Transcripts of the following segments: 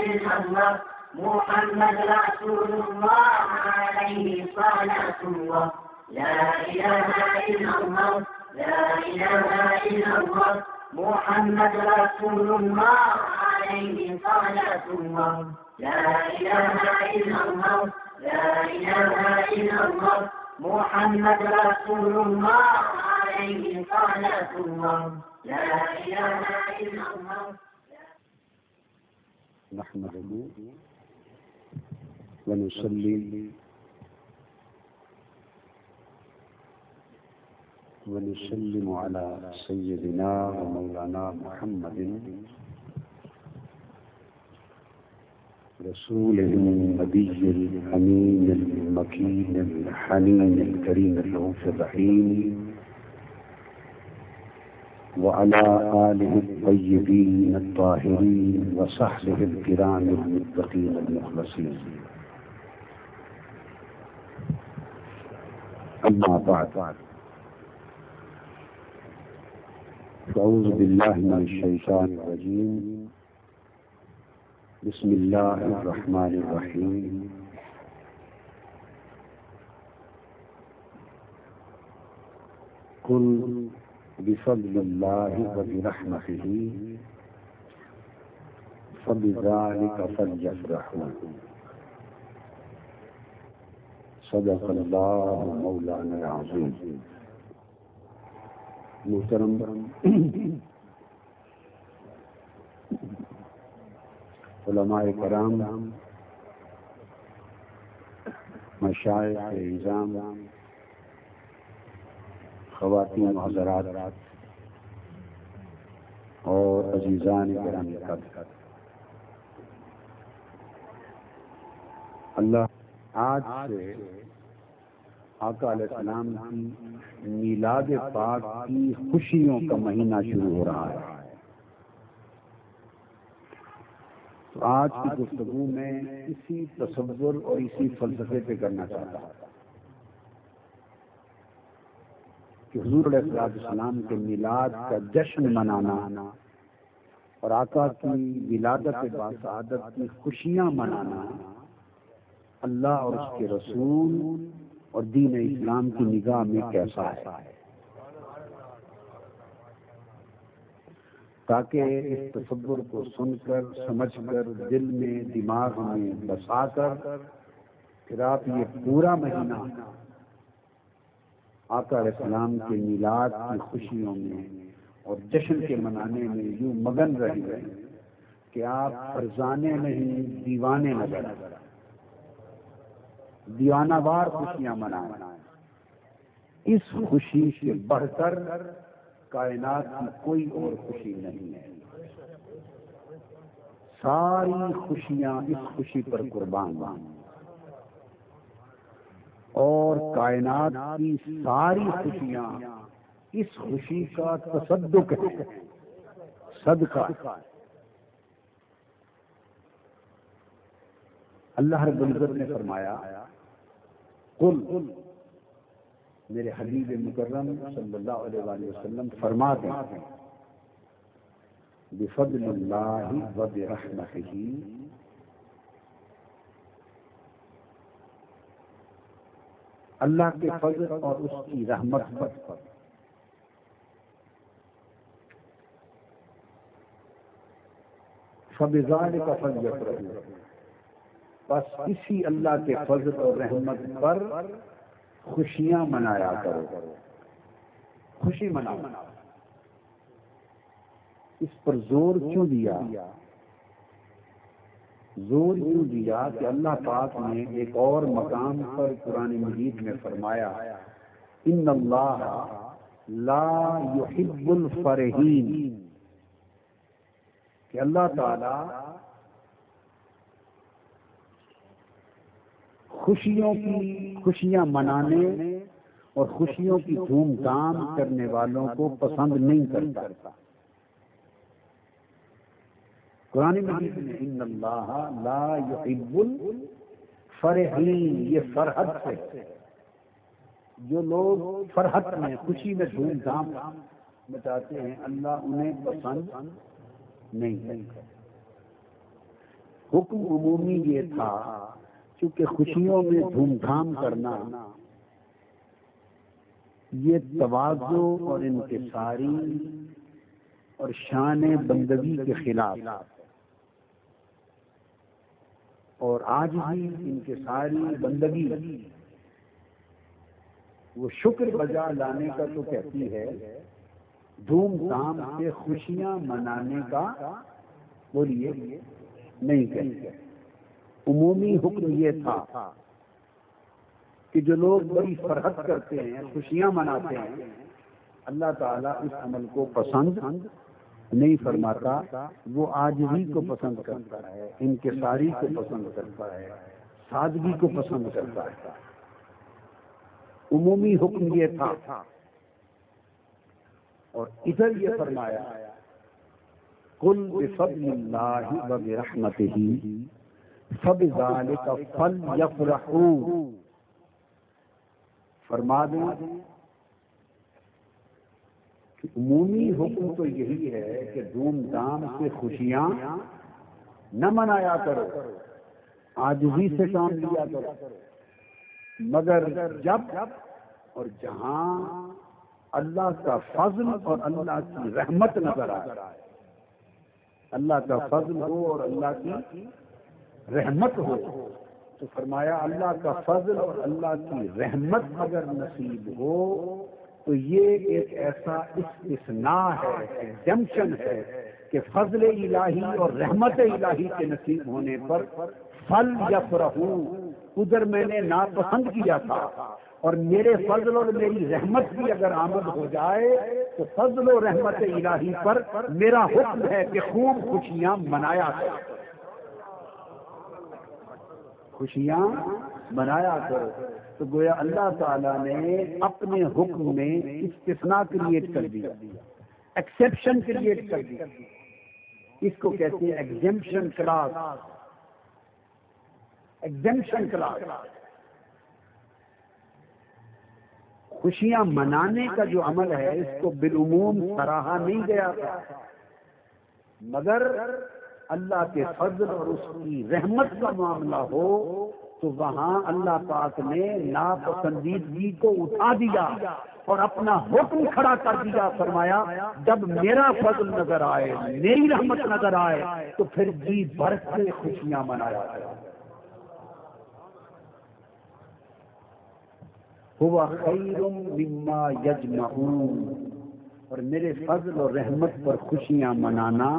إلا الله محمد رسول الله عليه صلاة الله لا إله إلا الله لا إله إلا الله محمد رسول الله عليه صلاة الله لا إله إلا الله لا إله إلا الله محمد رسول الله عليه صلاة الله لا إله إلا الله. نحمده ونصلي ونسلم على سيدنا ومولانا محمد رسوله النبي الأمين المكين الحنين الكريم الرؤوف الرحيم وعلى آله الطيبين الطاهرين وصحبه الكرام المتقين المخلصين. أما بعد فأعوذ بالله من الشيطان الرجيم. بسم الله الرحمن الرحيم. قل بفضل الله وبرحمته فبذلك فليفرحوا صدق الله مولانا العظيم. محترم علماء کرام، مشائخ اعظام، خواتین و حضرات اور عزیزان گرامی قدر، اللہ آج سے آقا علیہ السلام کی میلاد پاک کی خوشیوں کا مہینہ شروع ہو رہا ہے. تو آج کی گفتگو میں اسی تصور اور اسی فلسفے پہ کرنا چاہتا ہوں کہ حضور علیہ السلام کے میلاد کا جشن منانا اور آقا کی ولادت باسعادت کی خوشیاں منانا اللہ اور اس کے رسول اور دین اسلام کی نگاہ میں کیسا ہے، تاکہ اس تصور کو سن کر سمجھ کر دل میں دماغ میں بسا کر پھر آپ یہ پورا مہینہ آقا علیہ السلام کے میلاد کی خوشیوں میں اور جشن کے منانے میں یوں مگن رہے کہ آپ فرزانے نہیں دیوانے نظر دیوانہ وار خوشیاں منائیں. اس خوشی سے بڑھ کر کائنات کی کوئی اور خوشی نہیں ہے. ساری خوشیاں اس خوشی پر قربان ہیں اور کائنات کی ساری خوشیاں اس خوشی کا تصدق ہے، صدقہ. اللہ رب العزت نے فرمایا قل، میرے حبیب مکرم صلی اللہ علیہ وآلہ وسلم فرما دیں بفضل اللہ وبرحمتہ، اللہ کے فضل اور اس کی رحمت پر فبذلک فلیفرحوا، بس اسی اللہ کے فضل اور رحمت پر خوشیاں منایا کرو. خوشی مناؤ. اس پر زور کیوں دیا؟ زور کیوں دیا کہ اللہ پاک نے ایک اور مقام پر قرآن مجید میں فرمایا ان اللہ لا يحب الفرحین، کہ اللہ تعالی خوشیاں منانے اور خوشیوں کی دھوم دھام کرنے والوں کو پسند نہیں کرتا. قرآن مجید میں ان اللہ لا يحب الفرحین، یہ فرحت سے، جو لوگ فرحت میں خوشی میں دھوم دھام مچاتے ہیں اللہ انہیں پسند نہیں کرتا. حکم عمومی یہ تھا چونکہ خوشیوں میں دھوم دھام کرنا یہ تواضع اور انکساری اور شان بندگی کے خلاف، اور آج بھی انکساری بندگی وہ شکر بجا لانے کا تو کہتی ہے، دھوم دھام سے خوشیاں منانے کا بولیے نہیں کہتے۔ عمومی حکم یہ تھا کہ جو لوگ بڑی فرحت کرتے ہیں، خوشیاں مناتے ہیں، اللہ تعالیٰ اس عمل کو پسند نہیں فرماتا، وہ عاجزی کو پسند کرتا ہے، انکساری کو پسند کرتا ہے، سادگی کو پسند کرتا ہے۔ عمومی حکم یہ تھا، اور ادھر یہ فرمایا قل بفضل اللہ وبرحمتہ فبذلک فلیفرحوا، فرما دیں کہ عمومی حکم تو یہی ہے کہ دھوم دھام سے خوشیاں نہ منایا کرو، عاجزی سے کام لیا کرو، مگر جب اور جہاں اللہ کا فضل اور اللہ کی رحمت نظر آئے، اللہ کا فضل ہو اور اللہ کی رحمت ہو، تو فرمایا اللہ کا فضل اور اللہ کی رحمت اگر نصیب ہو تو یہ ایک ایسا استثناء ہے، ایگزمپشن ہے کہ فضل الہی اور رحمت الہی کے نصیب ہونے پر فل یفرحوا، ادھر میں نے ناپسند کیا تھا، اور میرے فضل اور میری رحمت بھی اگر آمد ہو جائے تو فضل و رحمت الہی پر میرا حکم ہے کہ خوب خوشیاں منایا کرو، خوشیاں منایا کرو۔ تو گویا اللہ تعالیٰ نے اپنے حکم میں استثناء کریٹ کر دیا، ایکسیپشن کریٹ کر دیا، اس کو کہتے ہیں ایگزمپشن کلاس، ایگزمپشن کلاس۔ خوشیاں منانے کا جو عمل ہے اس کو بالعموم سراہا نہیں گیا تھا، مگر اللہ کے فضل اور اس کی رحمت کا معاملہ ہو تو وہاں اللہ پاک نے ناپسندیدگی کو اٹھا دیا اور اپنا حکم کھڑا کر دیا، فرمایا جب میرا فضل نظر آئے، میری رحمت نظر آئے تو پھر جی بھر سے خوشیاں منایا جائے۔ ہوا خیر مما یجمعون، اور میرے فضل اور رحمت پر خوشیاں منانا،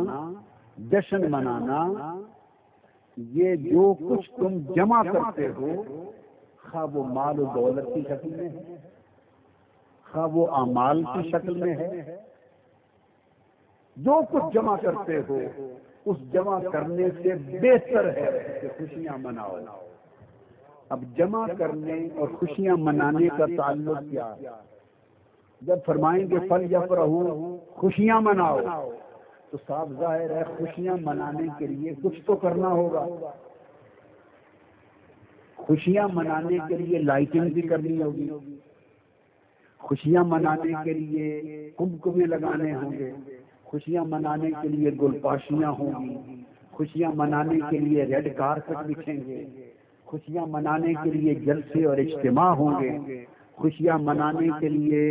جشن منانا، یہ جو کچھ تم جمع کرتے ہو، خواہ وہ مال و دولت کی شکل میں ہے، خواہ وہ اعمال کی شکل میں ہے، جو کچھ جمع کرتے ہو اس جمع کرنے سے بہتر ہے کہ خوشیاں مناؤ۔ اب جمع کرنے اور خوشیاں منانے کا تعلق کیا ہے؟ جب فرمائیں گے فلیفرحوا، خوشیاں مناؤ، تو صاف ظاہر ہے خوشیاں منانے کے لیے کچھ تو کرنا ہوگا، خوشیاں منانے کے لیے لائٹنگ بھی کرنی ہوگی، خوشیاں منانے کے لیے کمکمے لگانے ہوں گے، خوشیاں منانے کے لیے گلپاشیاں ہوں گی، خوشیاں منانے کے لیے ریڈ کارپٹ بچھیں گے، خوشیاں منانے کے لیے جلسے اور اجتماع ہوں گے، خوشیاں منانے کے لیے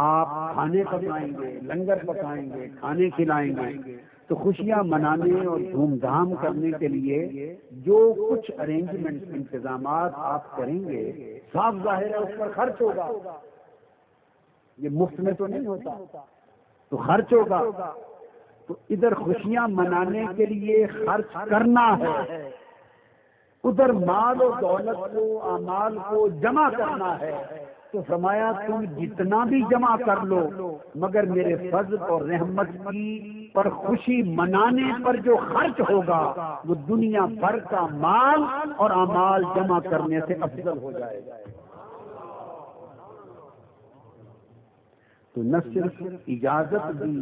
آپ کھانے پکائیں گے، لنگر پکائیں گے، کھانے کھلائیں گے۔ تو خوشیاں منانے اور دھوم دھام کرنے کے لیے جو کچھ ارینجمنٹ انتظامات آپ کریں گے، صاف ظاہر ہے اس پر خرچ ہوگا، یہ مفت میں تو نہیں ہوتا، تو خرچ ہوگا۔ تو ادھر خوشیاں منانے کے لیے خرچ کرنا ہے، ادھر مال و دولت کو، اعمال کو جمع کرنا ہے، تو فرمایا تم جتنا بھی جمع کر لو مگر میرے فضل اور رحمت کی پر خوشی منانے پر جو خرچ ہوگا وہ دنیا بھر کا مال اور اعمال جمع کرنے سے افضل ہو جائے گا۔ تو نہ صرف اجازت دی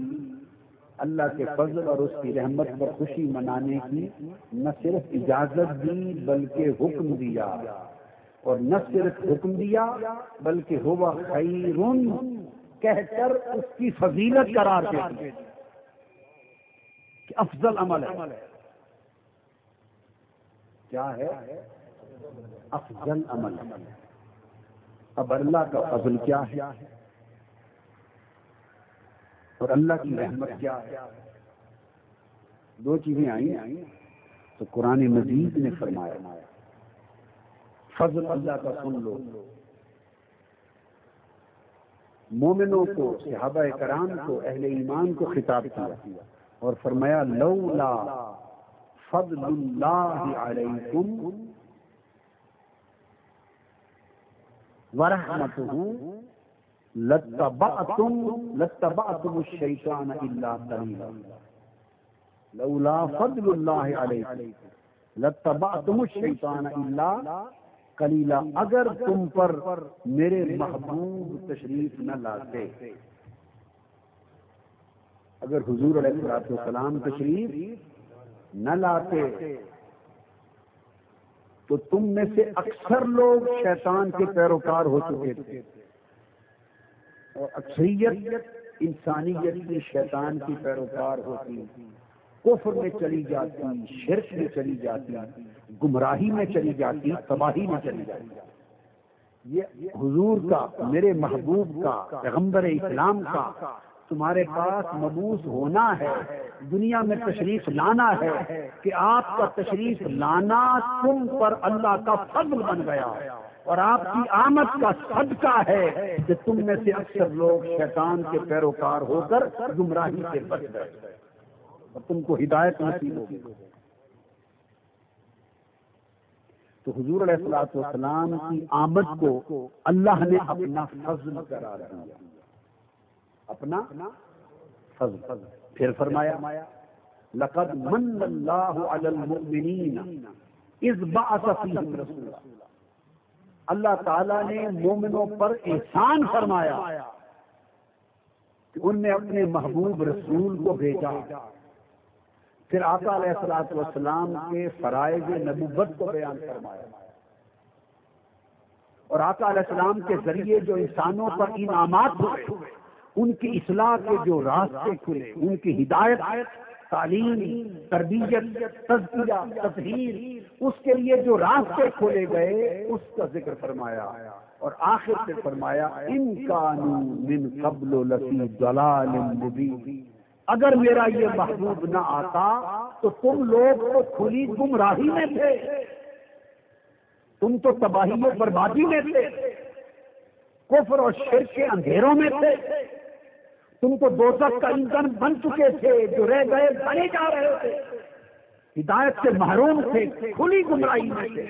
اللہ کے فضل اور اس کی رحمت پر خوشی منانے کی، نہ صرف اجازت دی بلکہ حکم دیا، اور نہ صرف حکم دیا بلکہ ہوا خیرن کہہ کر اس کی فضیلت قرار دے دی کہ افضل عمل ہے۔ کیا ہے؟ افضل عمل۔ اب اللہ کا فضل کیا ہے اور اللہ کی رحمت کیا ہے؟ دو چیزیں آئیں تو قرآن مجید نے فرمایا فضل اللہ کا سن لو، مومنوں کو، صحابہ کرام کو، اہل ایمان کو خطاب کیا اور فرمایا لولا فضل اللہ علیکم ورحمتہ لتبعتم الشیطان الا قلیلا، لولا فضل اللہ علیکم لتبعتم الشیطان الا قلیلا، اگر تم پر میرے محبوب تشریف نہ لاتے، اگر حضور علیہ السلام تشریف نہ لاتے تو تم میں سے اکثر لوگ شیطان کے پیروکار ہو چکے تھے، اور اکثریت انسانیت کی شیطان کی پیروکار ہوتی، کفر میں چلی جاتی، شرک میں چلی جاتی، گمراہی میں چلی جاتی، تباہی میں چلی جاتی۔ یہ حضور کا، میرے محبوب کا، پیغمبر اسلام کا تمہارے پاس مبعوث ہونا ہے، دنیا میں تشریف لانا ہے کہ آپ کا تشریف لانا تم پر اللہ کا فضل بن گیا، اور آپ کی آمد کا صدقہ ہے کہ تم میں سے اکثر لوگ شیطان کے پیروکار ہو کر گمراہی سے بچ گئے اور تم کو ہدایت نصیب ہوگی۔ تو حضور علیہ الصلوۃ والسلام کی آمد کو اللہ نے اپنا فضل قرار دیا، اپنا فضل۔ پھر فرمایا لقد من اللہ علی المؤمنین اذ بعث فیہم رسولا، اللہ تعالیٰ نے مومنوں پر احسان فرمایا کہ ان نے اپنے محبوب رسول کو بھیجا، پھر آقا علیہ الصلوۃ والسلام کے فرائض نبوت کو بیان فرمایا، اور آقا علیہ السلام کے ذریعے جو انسانوں پر انعامات ہوئے، ان کی اصلاح کے جو راستے کھلے، ان کی ہدایت، تعلیم، تربیت، تزکیہ، تطہیر، اس کے لیے جو راستے کھولے گئے اس کا ذکر فرمایا، اور آخر سے فرمایا ان کانوا من قبل لفی ضلال مبین، اگر میرا یہ محبوب نہ آتا تو تم لوگ تو کھلی گمراہی میں تھے، تم تو تباہی و بربادی میں تھے، کفر اور شرک کے اندھیروں میں تھے، تم تو دوزخ کا ایندھن بن چکے تھے، جو رہ گئے بنے جا رہے تھے، ہدایت سے محروم تھے، کھلی گمراہی میں تھے۔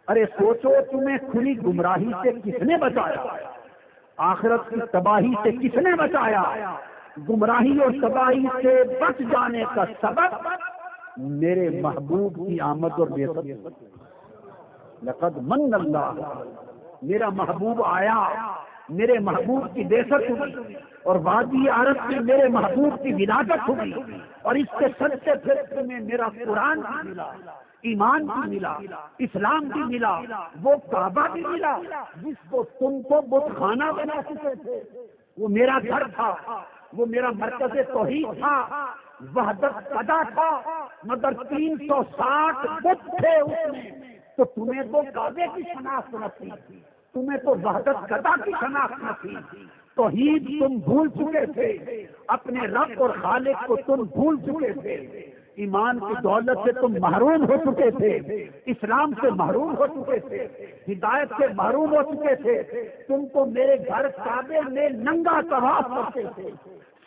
ارے سوچو تمہیں کھلی گمراہی سے کس نے بچایا؟ آخرت کی تباہی سے کس نے بچایا؟ گمراہی اور تباہی سے بچ جانے کا سبب میرے محبوب کی آمد اور بعثت۔ لقد من اللہ، میرا محبوب آیا، میرے محبوب کی بعثت ہوئی، اور وادی عرب میں میرے محبوب کی ولادت ہوئی، اور اس کے سچے پھر تمہیں میرا قرآن بھی ملا، ایمان بھی ملا، اسلام بھی ملا، وہ کعبہ بھی ملا جس کو تم کو بت خانہ بنا چکے تھے، وہ میرا گھر تھا، وہ میرا مرکز توحید تھا، وحدت قضا تھا، مگر 360 بت تھے اس میں، تو تمہیں تو کعبے کی شناخت نہ تھی، تمہیں تو وحدت قضا کی شناخت نہ تھی، توحید تم بھول چکے تھے، اپنے رب اور خالق کو تم بھول چکے تھے، ایمان کی دولت سے تم محروم ہو چکے تھے، اسلام سے محروم ہو چکے تھے، ہدایت سے محروم ہو چکے تھے، تم تو میرے گھر کعبے میں ننگا طواف کرتے تھے،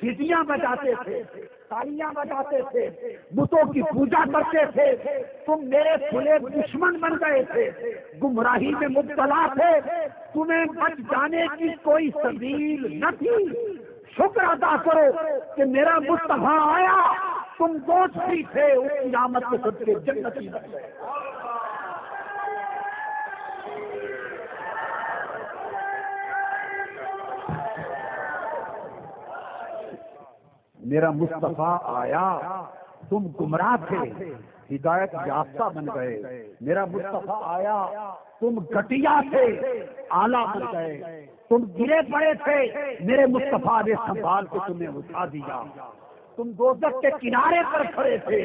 سیٹیاں بجاتے تھے، تالیاں بجاتے تھے، بتوں کی پوجا کرتے تھے، تم میرے کھلے دشمن بن گئے تھے، گمراہی میں مبتلا تھے، تمہیں بچ جانے کی کوئی سبیل نہ تھی۔ شکر ادا کرو کہ میرا مصطفیٰ آیا، تم دوستی تھے، اس کی آمد کے صدقے جنتی بن گئے۔ میرا مصطفیٰ آیا، تم گمراہ تھے، ہدایت یافتہ بن گئے، میرا مصطفیٰ آیا، تم گھٹیا تھے، اعلیٰ بن گئے، تم گرے پڑے تھے، میرے مصطفیٰ نے سنبھال کے تمہیں اٹھا دیا، تم دوزخ کے کنارے پر کھڑے تھے،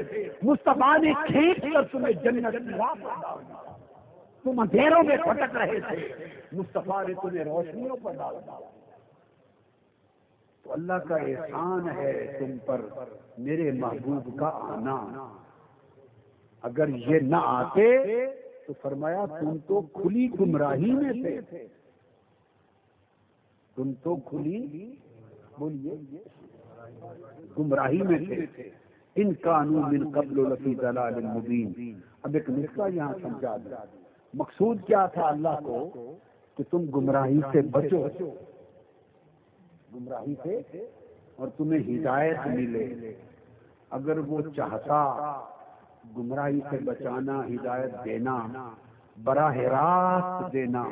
مصطفیٰ نے کھینچ کر تمہیں جنت کی راہ پر ڈال دیا۔ تم اندھیروں میں بھٹک رہے تھے، مصطفیٰ نے تمہیں روشنیوں پر ڈال دیا۔ تو اللہ کا احسان ہے تم پر میرے محبوب کا آنا۔ اگر یہ نہ آتے تو فرمایا تم تو کھلی گمراہی میں تھے، تم تو کھلی بولیے گمراہی میں تھے۔ ان کانوا من قبل لفی ضلال مبین۔ اب ایک نقطہ یہاں سمجھا دیا، مقصود کیا تھا اللہ کو کہ تم گمراہی سے بچو، گمراہی سے، اور تمہیں ہدایت ملے۔ اگر وہ چاہتا گمراہی سے بچانا، ہدایت دینا، براہ راست دینا،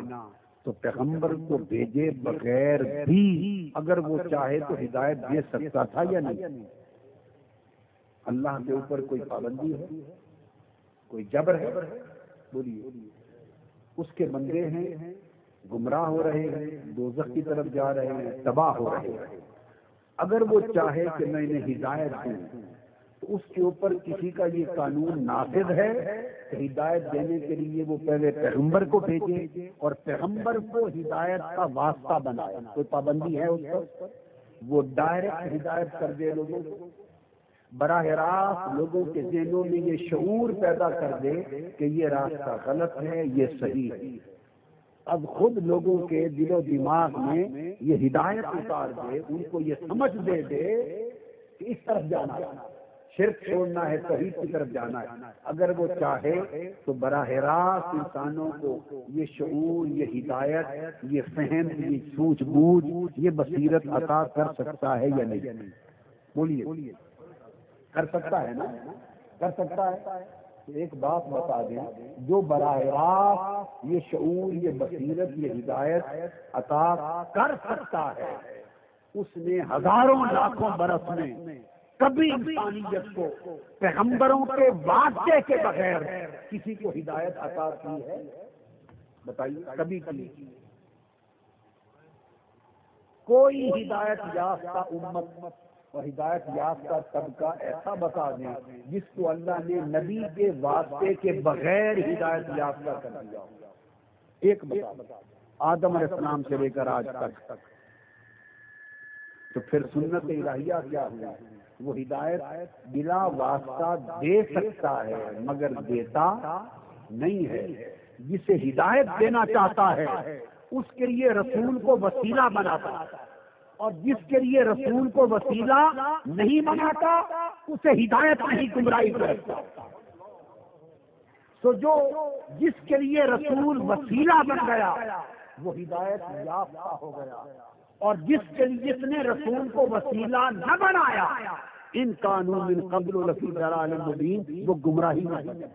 تو پیغمبر کو بھیجے بغیر بھی اگر وہ چاہے تو ہدایت دے سکتا تھا یا نہیں؟ اللہ کے اوپر کوئی پابندی ہے؟ کوئی جبر ہے؟ بولیے۔ اس کے بندے ہیں، گمراہ ہو رہے ہیں، دوزخ کی طرف جا رہے ہیں، تباہ ہو رہے ہیں۔ اگر وہ چاہے کہ میں انہیں ہدایت دوں تو اس کے اوپر کسی کا یہ قانون نافذ ہے کہ ہدایت دینے کے لیے وہ پہلے پیغمبر کو بھیجے اور پیغمبر کو ہدایت کا واسطہ بنائے؟ کوئی پابندی ہے اس پر؟ وہ ڈائریکٹ ہدایت کر دے لوگوں کو، براہ راست لوگوں کے ذہنوں میں یہ شعور پیدا کر دے کہ یہ راستہ غلط ہے، یہ صحیح ہے۔ اب خود لوگوں کے دل و دماغ میں یہ ہدایت اتار دے، ان کو یہ سمجھ دے کہ اس طرف جانا ہے، شرک چھوڑنا ہے، توحید کی طرف جانا ہے۔ اگر وہ چاہے تو براہ راست انسانوں کو یہ شعور، یہ ہدایت، یہ فہم، یہ سوجھ بوجھ، یہ بصیرت عطا کر سکتا ہے یا نہیں؟ بولیے، کر سکتا ہے نا؟ کر سکتا ہے۔ ایک بات بتا دیں، جو براہ راست یہ شعور، یہ بصیرت، یہ ہدایت عطا کر سکتا ہے، اس نے ہزاروں لاکھوں برس میں کبھی انسانیت کو پیغمبروں کے واسطے کے بغیر کسی کو ہدایت عطا کی ہے؟ بتائیے، کبھی کی؟ کوئی ہدایت یافتہ امت اور ہدایت یافتہ طبقہ ایسا بتا دیں جس کو اللہ نے نبی کے واسطے کے بغیر ہدایت یافتہ کر دیا؟ ایک بتا، آدم علیہ السلام سے لے کر آج تک۔ تو پھر سنت الہیہ کیا ہوا؟ وہ ہدایت بلا واسطہ دے سکتا ہے مگر دیتا نہیں ہے۔ جسے ہدایت دینا چاہتا ہے اس کے لیے رسول کو وسیلہ بناتا ہے، اور جس کے لیے رسول کو وسیلہ نہیں بناتا اسے ہدایت نہیں، گمراہی کرتا۔ تو جو جس کے لیے رسول وسیلہ بن گیا وہ ہدایت یافتہ ہو گیا، اور جس نے رسول کو وسیلہ نہ بنایا، ان کانوا من قبل لفی ضلال مبین، وہ گمراہی میں ہے۔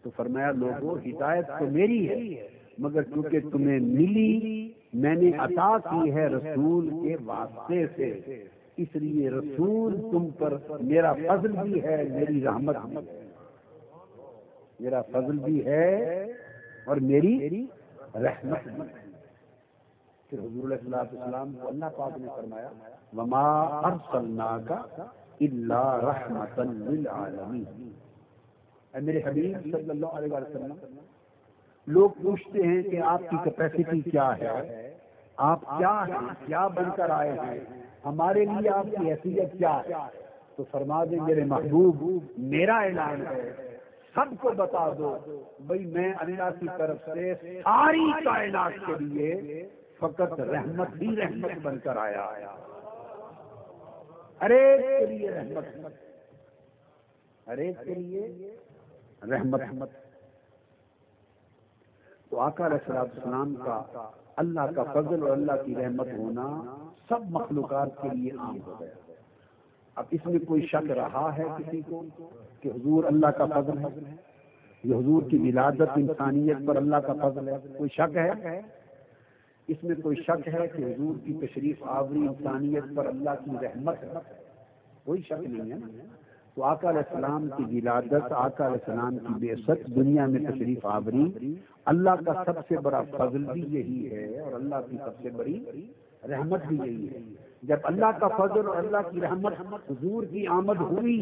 تو فرمایا لوگوں، ہدایت تو میری ہے مگر کیونکہ تمہیں ملی، میں نے عطا کی ہے رسول کے واسطے سے، اس لیے رسول تم پر میرا فضل بھی ہے، میری رحمت بھی ہے۔ میرا فضل بھی ہے اور میری رحمت بھی ہے۔ پھر حضور علیہ السلام کو اللہ پاک نے فرمایا وما ارسلناک الا رحمتا للعالمین۔ اے میرے حبیب صلی اللہ علیہ وسلم، لوگ پوچھتے ہیں کہ آپ کی کیپیسٹی کیا ہے، آپ کیا ہیں، کیا بن کر آئے ہیں، ہمارے لیے آپ کی حیثیت کیا ہے؟ تو فرما دیں میرے محبوب، میرا اعلان ہے، سب کو بتا دو بھئی میں اللہ کی طرف سے ساری کائنات کے لیے فقط رحمت ہی رحمت بن کر آیا۔ ہر ایک کے لیے رحمت، ہر ایک کے لیے رحمت۔ تو آقا علیہ السلام کا اللہ کا فضل اور اللہ کی رحمت ہونا سب مخلوقات کے لیے عام ہو گیا۔ اب اس میں کوئی شک رہا ہے کسی کو کہ حضور اللہ کا فضل ہے؟ یہ حضور کی ولادت انسانیت پر اللہ کا فضل ہے؟ کوئی شک ہے؟ اس میں کوئی شک ہے کہ حضور کی تشریف آوری انسانیت پر اللہ کی رحمت ہے؟ کوئی شک نہیں ہے۔ تو آقا علیہ السلام کی ولادت، آقا علیہ السلام کی بعثت، دنیا میں تشریف آوری اللہ کا سب سے بڑا فضل بھی یہی ہے اور اللہ کی سب سے بڑی رحمت بھی یہی ہے. جب اللہ کا فضل اور اللہ کی رحمت حضور کی آمد ہوئی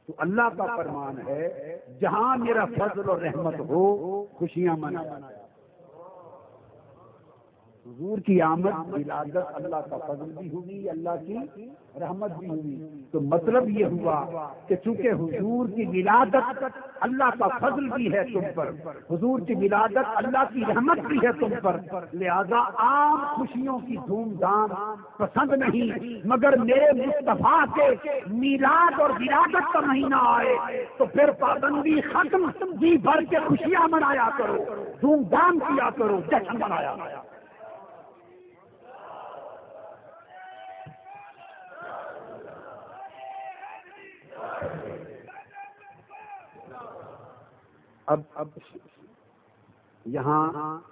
تو اللہ کا فرمان ہے جہاں میرا فضل اور رحمت ہو خوشیاں منایا. حضور کی آمد ولادت اللہ کا فضل بھی ہوئی, اللہ کی رحمت بھی ہوئی. تو مطلب یہ ہوا کہ چونکہ حضور کی ولادت اللہ کا فضل بھی ہے تم پر, حضور کی ولادت اللہ کی رحمت بھی ہے تم پر, لہذا عام خوشیوں کی دھوم دھام پسند نہیں, مگر میرے مصطفیٰ کے میلاد اور ولادت کا مہینہ آئے تو پھر پابندی ختم, جی بھر کے خوشیاں منایا کرو, دھوم دھام کیا کرو, جشن منایا. اب یہاں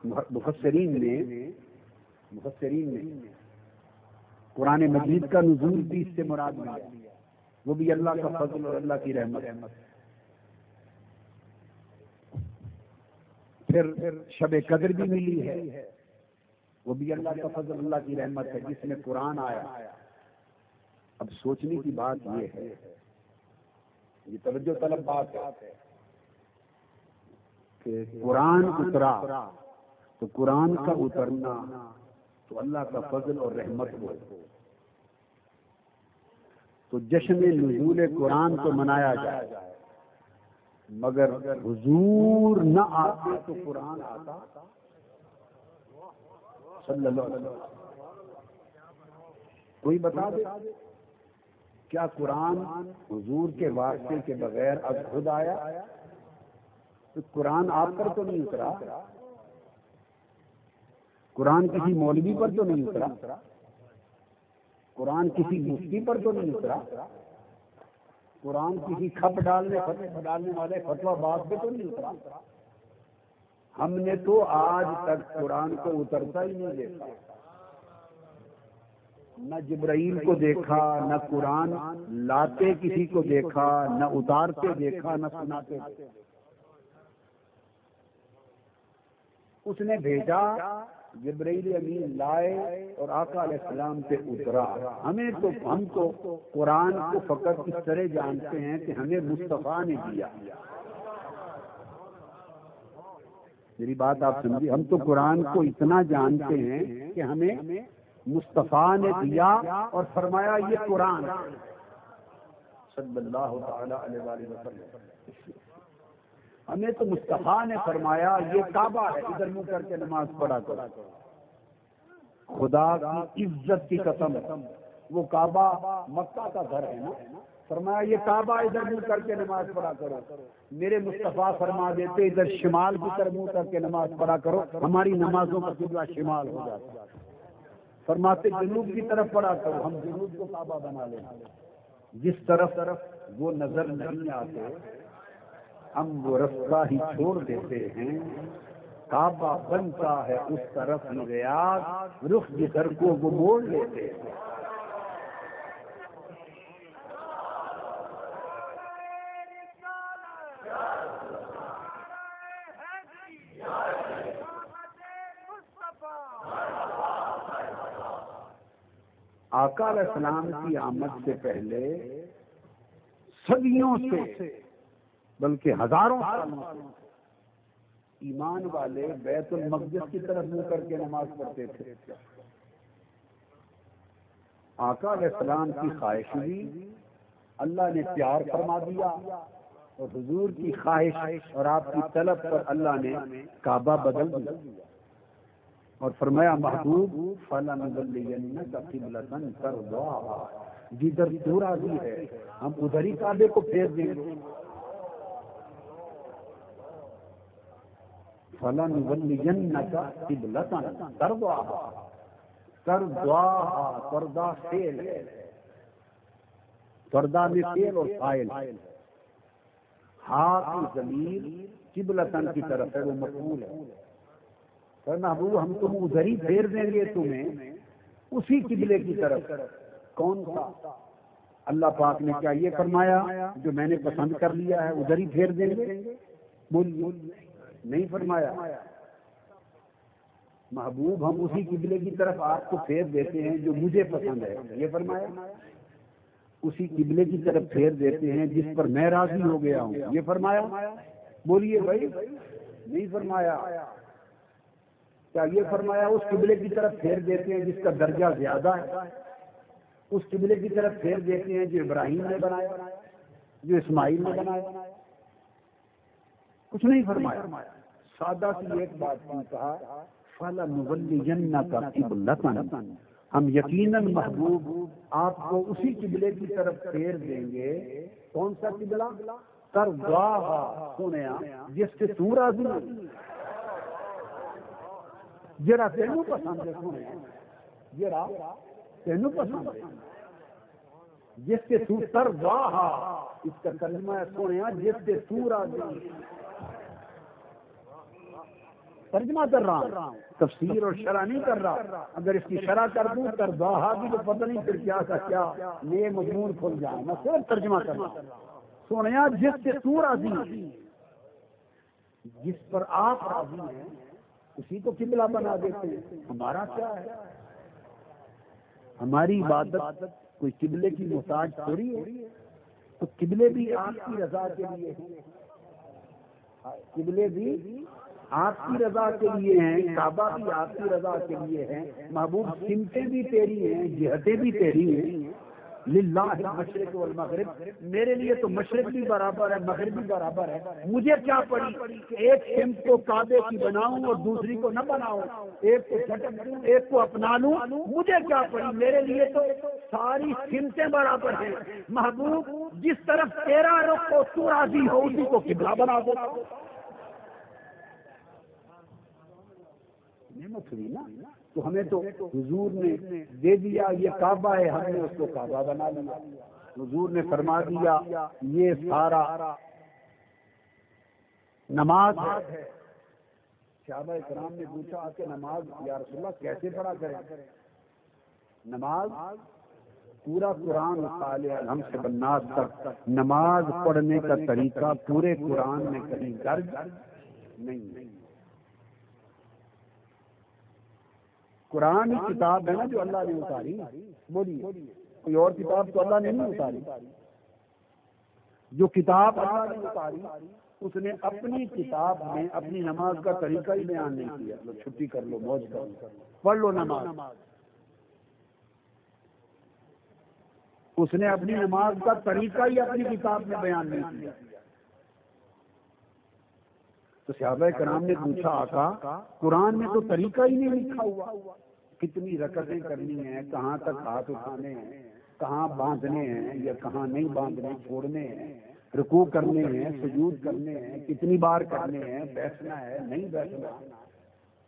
مفسرین نے قرآن مجید کا نزول بھی اس سے مراد لیا, وہ بھی اللہ کا فضل اور اللہ کی رحمت. پھر شب قدر بھی ملی ہے, وہ بھی اللہ کا فضل اللہ کی رحمت ہے جس میں قرآن آیا. اب سوچنے کی بات یہ ہے, یہ توجہ طلب بات ہے کہ قرآن اترا تو قرآن کا اترنا تو اللہ کا فضل اور رحمت ہو, تو جشن نزول قرآن تو منایا جائے, مگر حضور نہ آتے تو قرآن آتا صلی اللہ علیہ وسلم. کوئی بتا دے کیا قرآن حضور کے واسطے کے بغیر اب خود آیا؟ تو قرآن آپ پر تو نہیں اترا, قرآن کسی مولوی پر تو نہیں اترا, قرآن کسی مفتی پر تو نہیں اترا, قرآن کسی کھپ ڈالنے والے فتویٰ باز پہ تو نہیں اترا. ہم نے تو آج تک قرآن کو اترتا ہی نہیں دیکھا, نہ جبرائیل کو دیکھا, نہ قرآن لاتے کسی کو دیکھا, نہ اتارتے دیکھا, نہ سناتے دیکھا. اس نے بھیجا, جبرائیل امین لائے اور آقا علیہ السلام پہ اترا. ہم تو قرآن کو فقط اس طرح جانتے ہیں کہ ہمیں مصطفیٰ نے دیا. میری بات آپ سمجھیے, ہم تو قرآن کو اتنا جانتے ہیں کہ ہمیں مصطفیٰ نے دیا اور فرمایا یہ قرآن صلی اللہ تعالی علیہ وآلہ وسلم. ہمیں تو مصطفیٰ نے فرمایا یہ کعبہ ہے, ادھر منہ کر کے نماز پڑھا کرو. خدا کی عزت کی قسم, وہ کعبہ مکہ کا گھر ہے نا, فرمایا یہ کعبہ ادھر منہ کر کے نماز پڑھا کرو. میرے مصطفیٰ فرما دیتے ادھر شمال کی طرف منہ کر کے نماز پڑھا کرو, ہماری نمازوں کا قبلہ شمال ہو جاتا. فرماتے جنوب کی طرف پڑھا کرو, ہم جنوب کو کعبہ بنا لیں. جس طرف وہ نظر نہیں آتے ہم وہ رستہ ہی چھوڑ دیتے ہیں. کعبہ بنتا ہے اس طرف ہی ریاض, رخ جدھر کو وہ موڑ لیتے ہیں. آقا علیہ السلام کی آمد سے پہلے صدیوں سے بلکہ ہزاروں سالوں سے ایمان والے بیت المقدس کی طرف منہ کر کے نماز پڑھتے تھے. آقا علیہ السلام کی خواہش ہوئی, اللہ نے پیار فرما دیا, اور حضور کی خواہش اور آپ کی طلب پر اللہ نے کعبہ بدل دیا اور فرمایا محبوب فَلَنُوَلِّيَنَّكَ قِبْلَةً تَرْضَاهَا, جدھر تو راضی ہے ہم ادھر ہی کعبے کو پھیر دیں گے. فَلَنُوَلِّيَنَّكَ قِبْلَةً تَرْضَاهَا, ترضاها ترضا فعل ہے, ترضا میں فعل اور فاعل, ہا کی ضمیر قبلتن کی طرف ہے, وہ مفعول ہے. محبوب ہم تم ادھر ہی پھیر دیں گے تمہیں اسی قبلے کی طرف. کون سا؟ اللہ پاک نے کیا یہ فرمایا جو میں نے پسند کر لیا ہے ادھر ہی پھیر دیں گے؟ نہیں فرمایا. محبوب ہم اسی قبلے کی طرف آپ کو پھیر دیتے ہیں جو مجھے پسند ہے، یہ فرمایا، اسی قبلے کی طرف پھیر دیتے ہیں جس پر میں راضی ہو گیا ہوں، یہ فرمایا؟ بولیے بھائی، نہیں فرمایا۔ کیا یہ فرمایا اس قبلے کی طرف پھیر دیتے ہیں جس کا درجہ زیادہ ہے، اس قبلے کی طرف پھیر دیتے ہیں جو ابراہیم نے بنایا، جو اسماعیل نے بنایا؟ کچھ نہیں فرمایا، سادہ سی ایک بات کی، کہا فَلَنُوَلِّيَنَّكَ قِبْلَةً، ہم یقیناً محبوب آپ کو اسی قبلے کی طرف پھیر دیں گے۔ کون سا قبلہ؟ ترضاها، سنیا جس سے تو راضی ہے، جرا تینوں پسند ہے، سنیا جرا تینوں پسند ہے، جس سے تو ترضاها، اس کا ترجمہ ہے سنیا جس سے تو راضی ہے۔ ترجمہ کر رہا ہوں، تفسیر اور شرح نہیں کر رہا، اگر اس کی شرح کر دوں ترضاها بھی تو پتہ نہیں پھر کیا کا کیا نئے مضمون کھل جائے، میں صرف ترجمہ کر رہا ہوں۔ سنیا جس سے تو راضی ہے، جس پر آپ راضی ہیں اسی کو قبلہ بنا دیتے ہیں۔ ہمارا کیا ہے؟ ہماری عبادت کوئی قبلے کی محتاج تھوڑی ہے، تو قبلے بھی آپ کی رضا کے لیے ہیں، قبلے بھی آپ کی رضا کے لیے ہیں، کعبہ بھی آپ کی رضا کے لیے ہیں، محبوب سمتیں بھی تیری ہیں، جہتیں بھی تیری ہیں، للہ المشرق والمغرب، میرے لیے تو مشرق بھی برابر ہے، مغرب بھی برابر ہے، مجھے کیا پڑی کہ ایک سمت کو کعبے کی بناؤں اور دوسری کو نہ بناؤں، ایک کو جھٹک دوں ایک کو اپنا لوں، مجھے کیا پڑی، میرے لیے تو ساری سمتیں برابر ہیں۔ محبوب جس طرف تیرا رخ ہو تو راضی ہو اسی کو قبلہ بنا دو، نعمت ہوئی نا۔ تو ہمیں تو حضور نے دے دیا، یہ کعبہ ہے، ہم نے اس کو کعبہ بنا لیا۔ حضور نے فرما دیا یہ سارا نماز ہے۔ صحابہ کرام نے پوچھا کہ نماز یا رسول اللہ کیسے پڑھا کریں؟ نماز پورا قرآن خالق الحم سے بالناس تک نماز پڑھنے کا طریقہ پورے قرآن میں کہیں درج نہیں۔ قرآن ہی کتاب ہے نا جو اللہ نے اتاری، بولیے کوئی اور کتاب تو اللہ نے نہیں اتاری۔ جو کتاب اللہ نے اتاری اس نے اپنی کتاب میں اپنی نماز کا طریقہ ہی بیان نہیں کیا۔ لو چھٹی کر لو، موج کر لو، پڑھ لو نماز، اس نے اپنی نماز کا طریقہ ہی اپنی کتاب میں بیان نہیں کیا۔ تو صحابہ کرام نے پوچھا آقا قرآن میں تو طریقہ ہی نہیں لکھا ہوا، کتنی رکعتیں کرنی ہیں، کہاں تک ہاتھ اٹھانے ہیں، کہاں باندھنے ہیں یا کہاں نہیں باندھنے، چھوڑنے ہیں، رکوع کرنے ہیں، سجود کرنے ہیں، کتنی بار کرنے ہیں، بیٹھنا ہے نہیں بیٹھنا،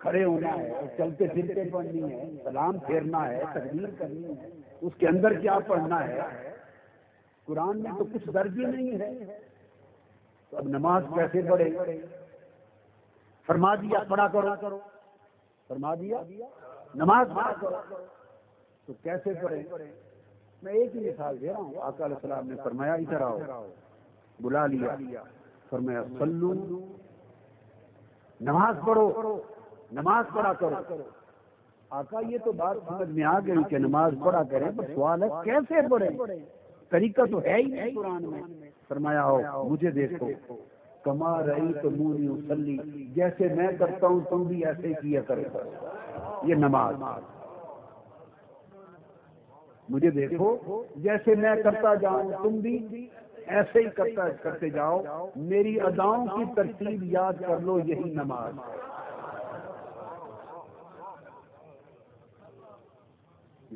کھڑے ہونا ہے، چلتے پھرتے پڑھنی ہے، سلام پھیرنا ہے، تکبیر کرنی ہے، اس کے اندر کیا پڑھنا ہے، قرآن میں تو کچھ درج ہی نہیں ہے۔ تو اب نماز کیسے پڑھے؟ فرما دیا پڑھا کرو، فرما دیا نماز پڑھا کرو، تو کیسے پڑھے؟ میں ایک ہی مثال دے رہا ہوں۔ آقا علیہ السلام نے فرمایا ادھر آؤ، بلا لیا، فرمایا صلو، نماز پڑھو، نماز پڑھا کرو۔ آقا یہ تو بات سمجھ میں آ گئی کہ نماز پڑھا کریں، پر سوال ہے کیسے پڑھے؟ طریقہ تو ہے ہی نہیں قرآن میں۔ فرمایا ہو مجھے دیکھو، کما رہی تو مونی اصلی، جیسے میں کرتا ہوں تم بھی ایسے ہی کیا کرے، یہ نماز۔ مجھے دیکھو جیسے میں کرتا جاؤں تم بھی ایسے ہی کرتے جاؤ، میری اداؤں کی ترتیب یاد کر لو، یہی نماز۔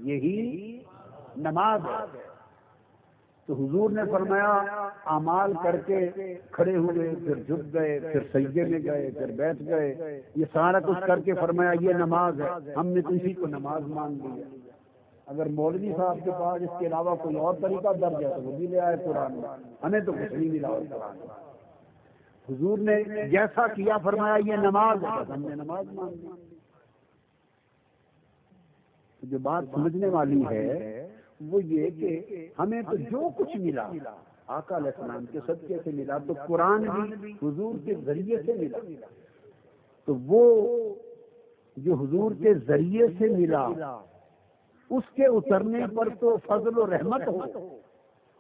یہی نماز ہے۔ تو حضور نے فرمایا اعمال کر کے کھڑے ہوئے، پھر جھک گئے، پھر سجدے میں گئے، پھر بیٹھ گئے، یہ سارا کچھ کر کے فرمایا یہ نماز ہے۔ ہم نے تو اسی کو نماز مان لی۔ اگر مولوی صاحب کے پاس اس کے علاوہ کوئی اور طریقہ درج ہے تو وہ بھی لے آئے قرآن میں، ہمیں تو کچھ نہیں ملا قرآن میں۔ حضور نے جیسا کیا فرمایا یہ نماز ہے، ہم نے نماز مان لی۔ جو بات سمجھنے والی ہے وہ یہ کہ ہمیں تو جو کچھ ملا آقا علیہ السلام کے صدقے سے ملا، تو قرآن بھی حضور کے ذریعے سے ملا، تو وہ جو حضور کے ذریعے سے ملا اس کے اترنے پر تو فضل و رحمت ہو،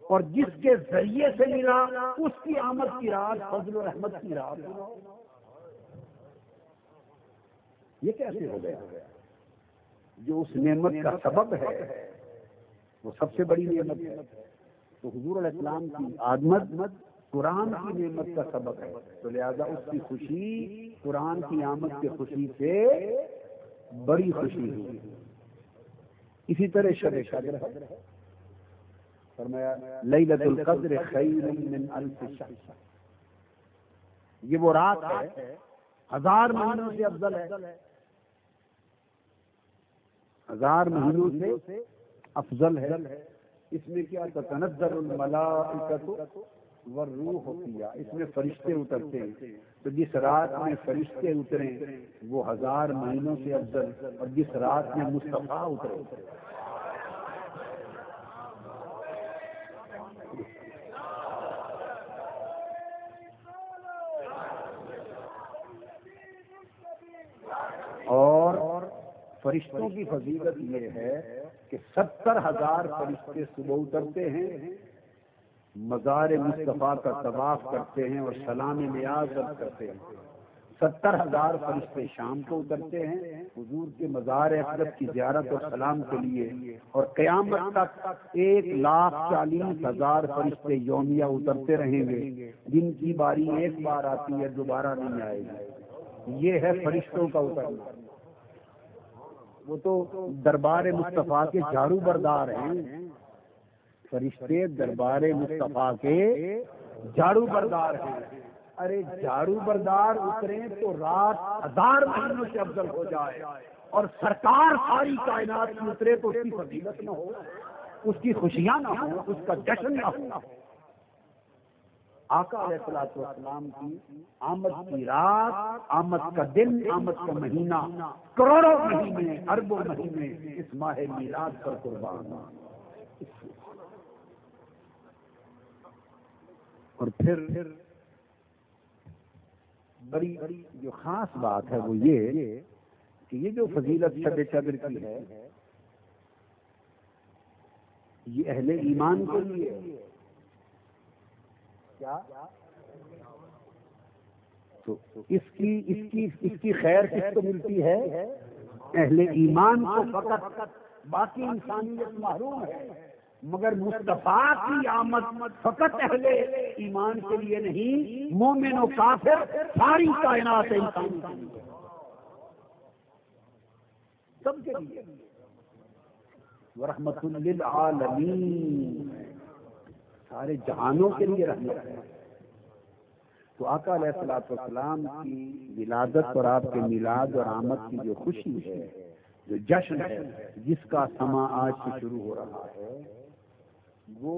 اور جس کے ذریعے سے ملا اس کی آمد کی رات فضل و رحمت کی رات ہو۔ یہ کیسے ہو گیا؟ جو اس نعمت کا سبب ہے وہ سب سے بڑی نعمت ہے۔ تو حضور علیہ السلام کی آمد قرآن کی نعمت کا سبب ہے، تو لہذا اس کی خوشی قرآن کی آمد کی خوشی سے بڑی خوشی ہوئی۔ اسی طرح شب قدر ہے، فرمایا لیلۃ القدر خیر من الف شہر، یہ وہ رات ہے 1000 مہینوں سے افضل ہے، 1000 مہینوں سے افضل ہے۔ اس میں کیا تتنزل الملائکۃ والروح فیہا، اس میں فرشتے اترتے ہیں، تو جس رات میں فرشتے اتریں وہ 1000 مہینوں سے افضل، اور جس رات میں مصطفیٰ اترے اور فرشتوں کی فضیلت یہ ہے کہ 70,000 فرشتے صبح اترتے ہیں، مزار مصطفیٰ کا طواف کرتے ہیں اور سلام نیاز کرتے ہیں۔ 70,000 فرشتے شام کو اترتے ہیں حضور کے مزار اقدس کی زیارت اور سلام کے لیے، اور قیامت تک 1,40,000 فرشتے یومیہ اترتے رہیں گے، جن کی باری ایک بار آتی ہے دوبارہ نہیں آئے گی۔ یہ ہے فرشتوں کا اترنا۔ وہ تو دربار مصطفیٰ کے جھاڑو بردار ہیں، فرشتے دربار مصطفیٰ کے جھاڑو بردار ہیں۔ ارے جھاڑو بردار اتریں تو رات 1000 مہینوں سے افضل ہو جائے، اور سرکار ساری کائنات کی اترے تو اس کی فضیلت نہ ہو، اس کی خوشیاں نہ ہوں، اس کا جشن نہ ہو۔ آقا علیہ الصلوۃ والسلام کی آمد کی رات، آمد کا دن، آمد کا مہینہ، کروڑوں مہینے، اربوں مہینے اس ماہ میلاد پر قربان۔ اور پھر بڑی جو خاص بات ہے وہ یہ کہ یہ جو فضیلت شب قدر کی ہے یہ اہل ایمان کے لیے کیا، تو اس کی خیر کس کو ملتی ہے؟ اہل ایمان کو فقط، باقی انسانیت محروم ہے، مگر مصطفیٰ کی آمد فقط اہل ایمان کے لیے نہیں، مومن و کافر ساری کائنات انسان کے لیے، سب کے لیے ورحمۃ للعالمین، سارے جہانوں کے لیے رحمت ہے۔ تو آقا علیہ الصلوۃ والسلام کی ولادت اور آپ کے میلاد اور آمد کی جو خوشی ہے، جو جشن ہے، جس کا سما آج سے شروع ہو رہا ہے، وہ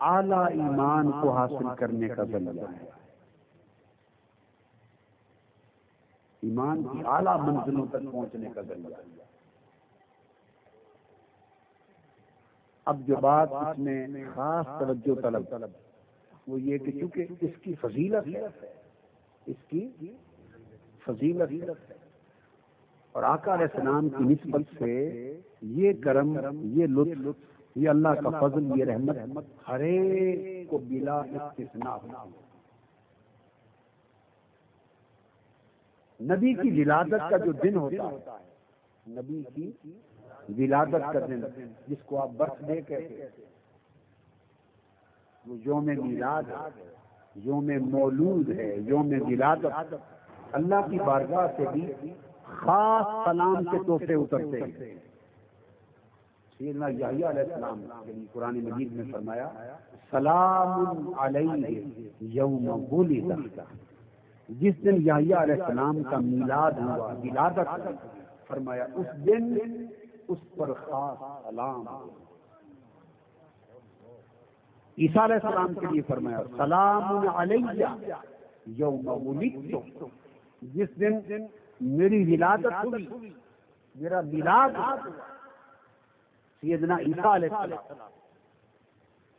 اعلیٰ ایمان کو حاصل کرنے کا ذریعہ ہے، ایمان کی اعلیٰ منزلوں تک پہنچنے کا ذریعہ ہے۔ اب جو بات اس میں خاص توجہ طلب وہ یہ کہ چونکہ اس کی فضیلت ہے، اس کی فضیلت ہے، اور آقا علیہ السلام کی نسبت سے یہ کرم، یہ لطف، یہ اللہ کا فضل، یہ رحمت ہر ایک کو بلا استثناء ہوتی ہے۔ نبی کی ولادت کا جو دن ہوتا ہے، نبی کی ولادت کا دن جس کو آپ برتھ ڈے کہتے ہیں، وہ یوم میلاد ہے، یوم مولود ہے، یوم ولادت۔ اللہ کی بارگاہ سے بھی خاص سلام کے تحفے اترتے ہیں۔ سیدنا یحییٰ علیہ السلام قرآن مجید میں فرمایا سلام علیہ یوم ولد، جس دن یحییٰ علیہ السلام کا میلاد ہوا، ولادت، فرمایا اس دن اس پر خاص سلام۔ عیسیٰ علیہ السلام کے لیے فرمایا سلام علیہ یوم ولدت، جس دن میری ولادت ہوئی، میرا میلاد ہوا۔ سیدنا عیسیٰ علیہ السلام،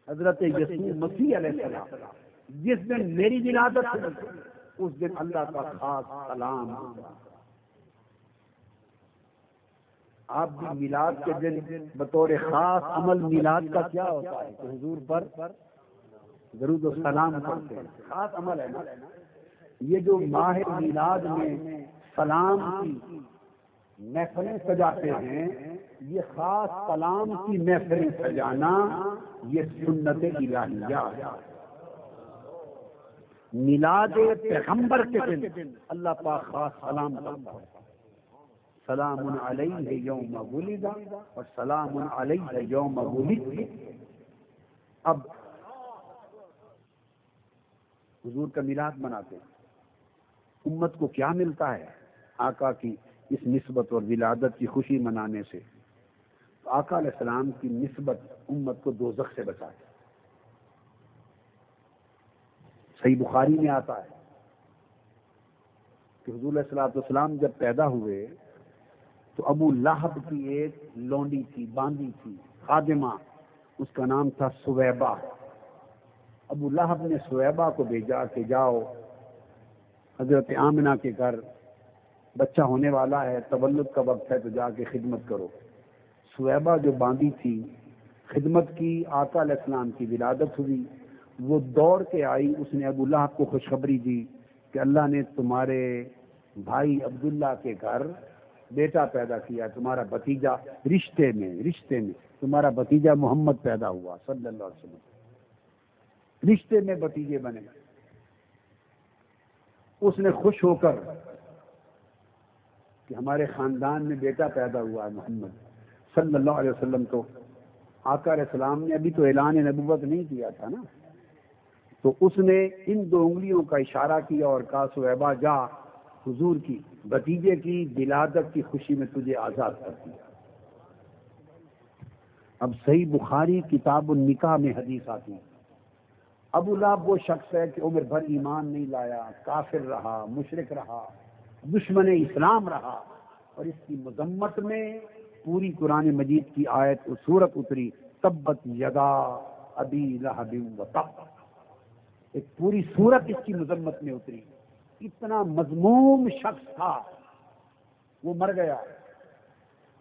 حضرت یسوع مسیح علیہ السلام، جس دن میری ولادت ہوئی اس دن اللہ کا خاص سلام۔ آپ بھی میلاد کے دن بطور خاص عمل میلاد کا کیا ہوتا ہے کہ حضور پر درود و سلام کرتے ہیں، خاص عمل ہے نا۔ یہ جو ماہ میلاد میں سلام کی محفلیں سجاتے ہیں، یہ خاص سلام کی محفلیں سجانا یہ سنت الہیہ ہے۔ میلاد پیغمبر کے دن اللہ پاک خاص سلام کرتا ہے، سلام علیہ یوم ولد اور سلام علیہ یوم ولدت۔ اب حضور کا میلاد مناتے ہیں، امت کو کیا ملتا ہے آقا کی اس نسبت اور ولادت کی خوشی منانے سے؟ تو آقا علیہ السلام کی نسبت امت کو دوزخ سے بچاتی۔ صحیح بخاری میں آتا ہے کہ حضور علیہ السلام جب پیدا ہوئے تو ابو لہب کی ایک لونڈی تھی، باندی تھی، خادمہ، اس کا نام تھا سویبہ۔ ابو لہب نے سویبہ کو بھیجا کہ جاؤ حضرت آمنہ کے گھر، بچہ ہونے والا ہے، تولد کا وقت ہے، تو جا کے خدمت کرو۔ سویبہ جو باندی تھی خدمت کی، آقا علیہ السلام کی ولادت ہوئی، وہ دوڑ کے آئی، اس نے ابو لہب کو خوشخبری دی کہ اللہ نے تمہارے بھائی عبداللہ کے گھر بیٹا پیدا کیا، تمہارا بھتیجا رشتے میں تمہارا بھتیجا محمد پیدا ہوا صلی اللہ علیہ وسلم، رشتے میں بھتیجے بنے۔ اس نے خوش ہو کر کہ ہمارے خاندان میں بیٹا پیدا ہوا ہے محمد صلی اللہ علیہ وسلم، تو آقا علیہ السلام نے ابھی تو اعلان نبوت نہیں کیا تھا نا، تو اس نے ان 2 انگلیوں کا اشارہ کیا اور کہا سویبہ جا، حضور کی بھتیجے کی ولادت کی خوشی میں تجھے آزاد کر دیا۔ اب صحیح بخاری کتاب النکاح میں حدیث آتی ہے، ابو لہب وہ شخص ہے کہ عمر بھر ایمان نہیں لایا، کافر رہا، مشرک رہا، دشمن اسلام رہا، اور اس کی مذمت میں پوری قرآن مجید کی آیت اور سورت اتری، تبت یدا ابی لہب وتب، ایک پوری سورت اس کی مذمت میں اتری۔ اتنا مذموم شخص تھا، وہ مر گیا۔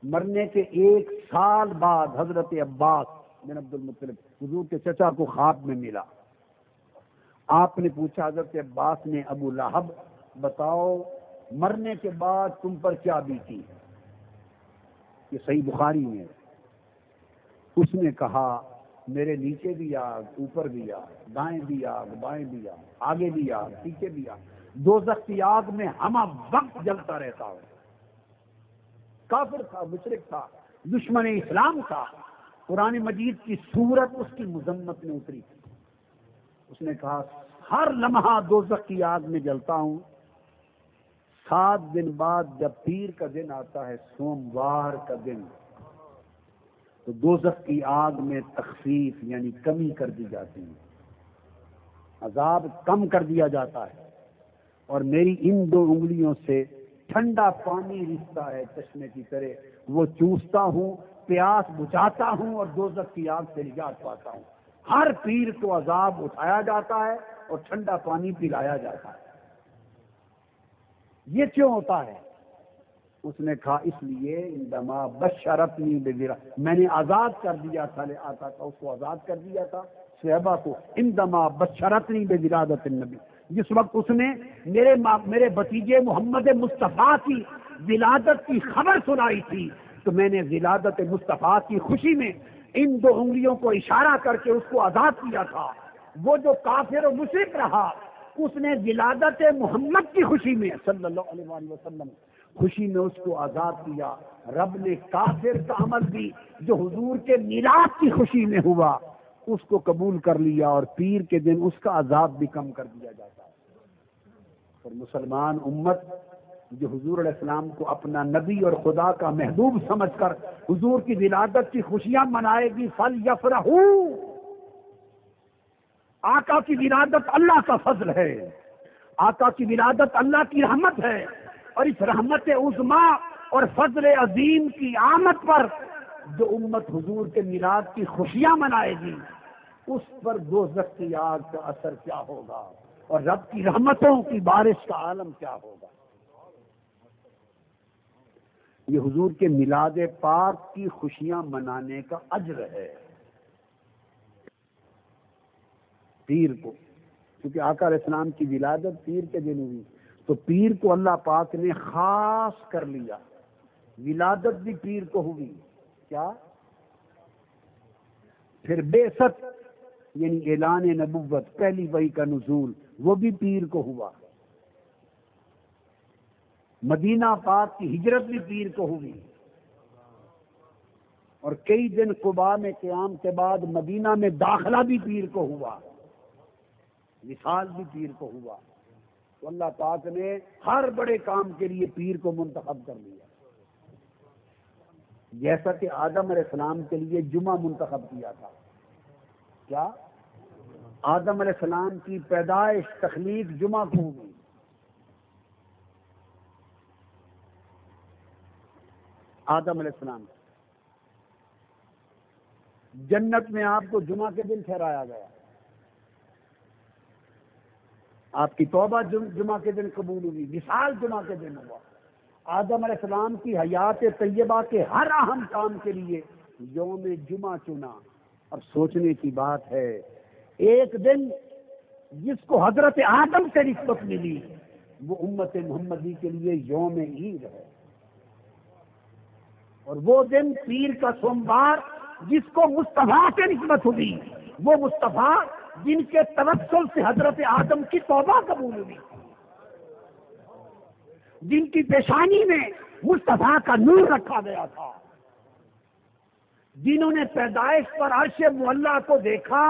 مرنے کے 1 سال بعد حضرت عباس بن عبد المطلب حضور کے چچا کو خواب میں ملا۔ آپ نے پوچھا حضرت عباس نے، ابو لہب بتاؤ مرنے کے بعد تم پر کیا بیتی؟ یہ صحیح بخاری میں۔ اس نے کہا میرے نیچے بھی آگ، اوپر بھی آگ، دائیں بھی آگ، بائیں بھی آگ، آگے بھی آگ، پیچھے بھی آگ، دوزخ کی آگ میں ہمہ وقت جلتا رہتا ہوں۔ کافر تھا، مشرک تھا، دشمن اسلام تھا۔ قرآن مجید کی سورت اس کی مذمت میں اتری تھی۔ اس نے کہا ہر لمحہ دوزخ کی آگ میں جلتا ہوں۔ 7 دن بعد جب پیر کا دن آتا ہے، سوموار کا دن، تو دوزخ کی آگ میں تخفیف یعنی کمی کر دی جاتی ہے، عذاب کم کر دیا جاتا ہے، اور میری ان 2 انگلیوں سے ٹھنڈا پانی رستا ہے چشمے کی طرح، وہ چوستا ہوں، پیاس بجھاتا ہوں اور دوزخ کی آگ سے نجات پاتا ہوں۔ ہر پیر کو عذاب اٹھایا جاتا ہے اور ٹھنڈا پانی پلایا جاتا ہے۔ یہ کیوں ہوتا ہے؟ اس نے کہا اس لیے اندما بشرتنی بذرا، میں نے آزاد کر دیا تھا، آتا تھا اس کو آزاد کر دیا تھا صحابہ کو، اندما بشرتنی بولادت النبی، جس وقت اس نے میرے بھتیجے محمد مصطفیٰ کی ولادت کی خبر سنائی تھی، تو میں نے ولادت مصطفیٰ کی خوشی میں ان 2 انگلیوں کو اشارہ کر کے اس کو آزاد کیا تھا۔ وہ جو کافر و مشرک رہا، اس نے ولادت محمد کی خوشی میں صلی اللہ علیہ وسلم خوشی میں اس کو آزاد کیا۔ رب نے کافر کا عمل بھی جو حضور کے میلاد کی خوشی میں ہوا اس کو قبول کر لیا، اور پیر کے دن اس کا عذاب بھی کم کر دیا جاتا ہے۔ اور مسلمان امت جو حضور علیہ السلام کو اپنا نبی اور خدا کا محبوب سمجھ کر حضور کی ولادت کی خوشیاں منائے گی، فَلْيَفْرَحُوا، آقا کی ولادت اللہ کا فضل ہے، آقا کی ولادت اللہ کی رحمت ہے، اور اس رحمت عظما اور فضل عظیم کی آمد پر جو امت حضور کے میلاد کی خوشیاں منائے گی، اس پر دوزخ کی آگ کا اثر کیا ہوگا اور رب کی رحمتوں کی بارش کا عالم کیا ہوگا۔ یہ حضور کے میلاد پاک کی خوشیاں منانے کا اجر ہے پیر کو، کیونکہ آقا علیہ السلام کی ولادت پیر کے دن ہوئی، تو پیر کو اللہ پاک نے خاص کر لیا، ولادت بھی پیر کو ہوئی، کیا؟ پھر بعثت یعنی اعلان نبوت، پہلی وحی کا نزول، وہ بھی پیر کو ہوا، مدینہ پاک کی ہجرت بھی پیر کو ہوئی، اور کئی دن قباء میں قیام کے بعد مدینہ میں داخلہ بھی پیر کو ہوا، وصال بھی پیر کو ہوا۔ تو اللہ پاک نے ہر بڑے کام کے لیے پیر کو منتخب کر لیا، جیسا کہ آدم علیہ السلام کے لیے جمعہ منتخب کیا تھا۔ کیا؟ آدم علیہ السلام کی پیدائش، تخلیق جمعہ کو ہوئی، آدم علیہ السلام جنت میں آپ کو جمعہ کے دن ٹھہرایا گیا، آپ کی توبہ جمعہ کے دن قبول ہوئی، وصال جمعہ کے دن ہوا۔ آدم علیہ السلام کی حیات طیبہ کے ہر اہم کام کے لیے یوم جمعہ چنا۔ اور سوچنے کی بات ہے، ایک دن جس کو حضرت آدم سے نسبت ملی وہ امت محمدی کے لیے یوم عید ہے، اور وہ دن پیر کا سوموار جس کو مصطفیٰ سے نسبت ہوئی، وہ مصطفیٰ جن کے توسل سے حضرت آدم کی توبہ قبول ہوئی، جن کی پیشانی میں مصطفیٰ کا نور رکھا گیا تھا، جنہوں نے پیدائش پر عرش معلیٰ کو دیکھا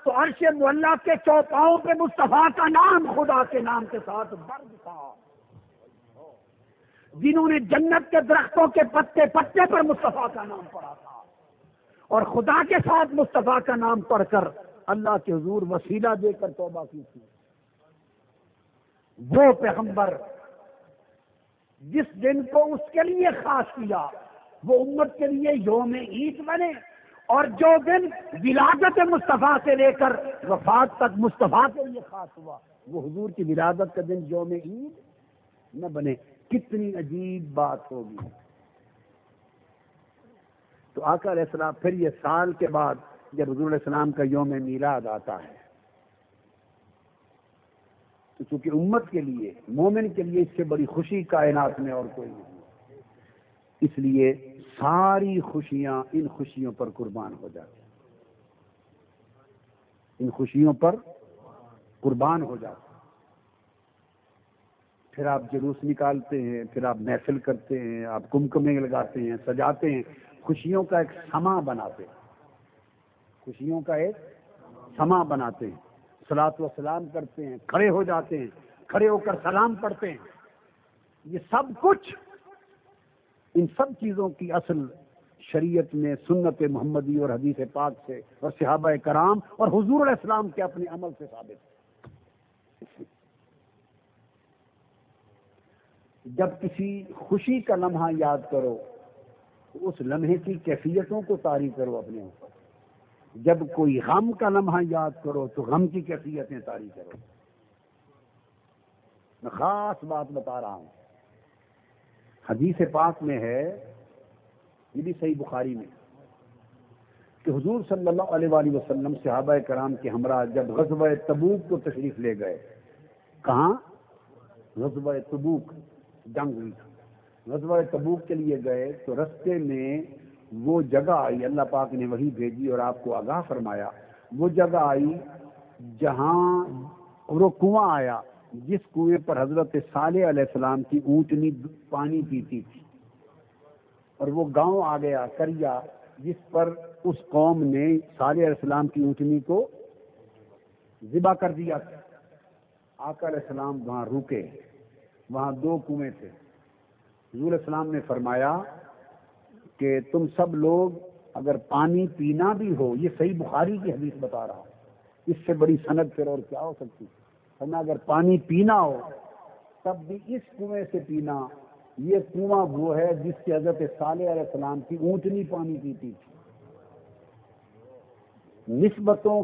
تو عرش معلیٰ کے چوپاؤں پہ مصطفیٰ کا نام خدا کے نام کے ساتھ درج تھا، جنہوں نے جنت کے درختوں کے پتے پتے پر مصطفیٰ کا نام پڑھا تھا، اور خدا کے ساتھ مصطفیٰ کا نام پڑھ کر اللہ کے حضور وسیلہ دے کر توبہ کی تھی۔ وہ پیغمبر جس دن کو اس کے لیے خاص کیا وہ امت کے لیے یوم عید بنے، اور جو دن ولادت مصطفیٰ سے لے کر وفات تک مصطفیٰ کے لیے خاص ہوا وہ حضور کی ولادت کا دن یوم عید نہ بنے۔ کتنی عجیب بات ہوگی۔ تو آقا علیہ السلام پھر یہ سال کے بعد جب حضور علیہ السلام کا یوم میلاد آتا ہے تو چونکہ امت کے لیے، مومن کے لیے اس سے بڑی خوشی کائنات میں اور کوئی نہیں، اس لیے ساری خوشیاں ان خوشیوں پر قربان ہو جاتی ہیں، ان خوشیوں پر قربان ہو جاتی ہیں۔ پھر آپ جلوس نکالتے ہیں، پھر آپ محفل کرتے ہیں، آپ کمکمے لگاتے ہیں، سجاتے ہیں، خوشیوں کا ایک سما بناتے ہیں، خوشیوں کا ایک سما بناتے ہیں، صلاۃ و سلام کرتے ہیں، کھڑے ہو جاتے ہیں، کھڑے ہو کر سلام پڑھتے ہیں۔ یہ سب کچھ، ان سب چیزوں کی اصل شریعت میں سنت محمدی اور حدیث پاک سے اور صحابہ کرام اور حضور علیہ السلام کے اپنے عمل سے ثابت ہے۔ جب کسی خوشی کا لمحہ یاد کرو تو اس لمحے کی کیفیتوں کو طاری کرو اپنے اوپر، جب کوئی غم کا لمحہ یاد کرو تو غم کی کیفیتیں طاری کرو۔ میں خاص بات بتا رہا ہوں، حدیث پاک میں ہے، یہ بھی صحیح بخاری میں، کہ حضور صلی اللہ علیہ وآلہ وسلم صحابہ کرام کے ہمراہ جب غزوہ تبوک کو تشریف لے گئے، کہاں؟ غزوہ تبوک، جنگ ہوئی تھی، غزوہ تبوک کے لیے گئے تو رستے میں وہ جگہ آئی، اللہ پاک نے وحی بھیجی اور آپ کو آگاہ فرمایا، وہ جگہ آئی جہاں وہ کنواں آیا جس کنویں پر حضرت صالح علیہ السلام کی اونٹنی پانی پیتی تھی، اور وہ گاؤں آ گیا کریا جس پر اس قوم نے صالح علیہ السلام کی اونٹنی کو ذبح کر دیا تھا۔ آقا علیہ السلام وہاں رکے، وہاں 2 کنویں تھے۔ حضور علیہ السلام نے فرمایا کہ تم سب لوگ اگر پانی پینا بھی ہو، یہ صحیح بخاری کی حدیث بتا رہا ہوں، اس سے بڑی سند پھر اور کیا ہو سکتی، فرمایا اگر پانی پینا ہو تب بھی اس کنویں سے پینا، یہ کنواں وہ ہے جس سے حضرت صالح علیہ السلام کی اونٹنی پانی پیتی تھی۔ نسبتوں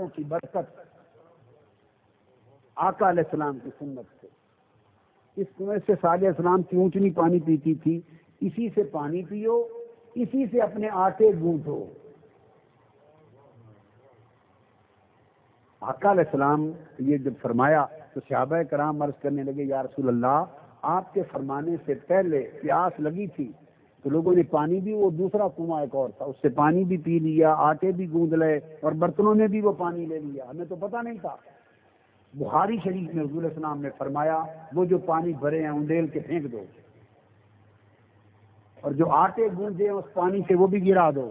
کی برکت آقا علیہ السلام کی سنت سے۔ اس کنویں سے صالح علیہ السلام کی اونٹنی پانی پیتی تھی، اسی سے پانی پیو، اسی سے اپنے آٹے گوندھو۔ آقا علیہ السلام یہ جب فرمایا تو صحابہ کرام عرض کرنے لگے یا رسول اللہ، آپ کے فرمانے سے پہلے پیاس لگی تھی تو لوگوں نے پانی بھی، وہ دوسرا کنواں ایک اور تھا، اس سے پانی بھی پی لیا، آٹے بھی گوندھ لے اور برتنوں میں بھی وہ پانی لے لیا، ہمیں تو پتہ نہیں تھا۔ بخاری شریف میں حضور علیہ السلام نے فرمایا وہ جو پانی بھرے ہیں انڈیل کے پھینک دو، اور جو آٹے گوندھے ہیں اس پانی سے وہ بھی گرا دو،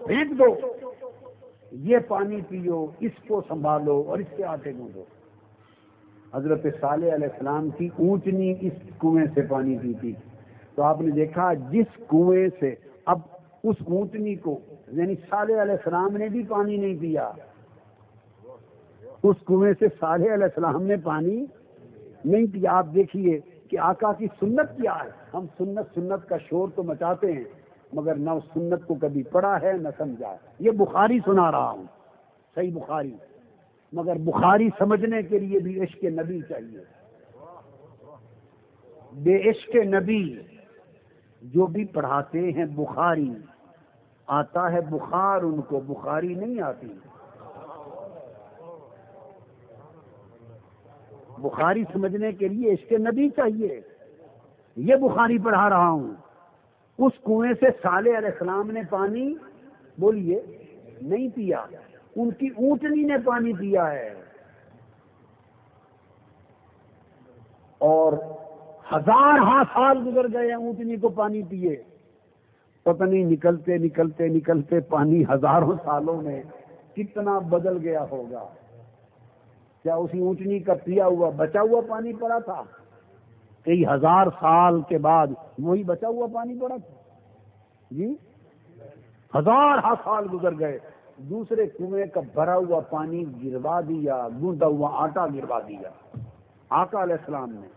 پھینک دو، یہ پانی پیو، اس کو سنبھالو اور اس سے آٹے گوندھو۔ حضرت صالح علیہ السلام کی اونٹنی اس کنویں سے پانی پیتی، تو آپ نے دیکھا جس کنویں سے اب اس اونٹنی کو، یعنی صالح علیہ السلام نے بھی پانی نہیں پیا، اس کنویں سے صالح علیہ السلام نے پانی نہیں پیا۔ آپ دیکھیے کہ آقا کی سنت کیا ہے۔ ہم سنت کا شور تو مچاتے ہیں، مگر نہ اس سنت کو کبھی پڑھا ہے نہ سمجھا ہے۔ یہ بخاری سنا رہا ہوں، صحیح بخاری، مگر بخاری سمجھنے کے لیے بھی عشق نبی چاہیے۔ بے عشق نبی جو بھی پڑھاتے ہیں بخاری، آتا ہے بخار ان کو، بخاری نہیں آتی۔ بخاری سمجھنے کے لیے عشق نبی چاہیے۔ یہ بخاری پڑھا رہا ہوں، اس کنویں سے صالح علیہ السلام نے پانی، بولیے، نہیں پیا، ان کی اونٹنی نے پانی پیا ہے، اور 1000 سال گزر گئے ہیں اونٹنی کو پانی پیے، پتہ نہیں نکلتے نکلتے نکلتے پانی 1000 سالوں میں کتنا بدل گیا ہوگا۔ کیا اسی اونٹنی کا پیا ہوا بچا ہوا پانی پڑا تھا؟ کئی 1000 سال کے بعد وہی بچا ہوا پانی پڑا تھا؟ جی 1000 سال گزر گئے، دوسرے کنویں کا بھرا ہوا پانی گروا دیا، گوندا ہوا آٹا گروا دیا آقا علیہ السلام نے۔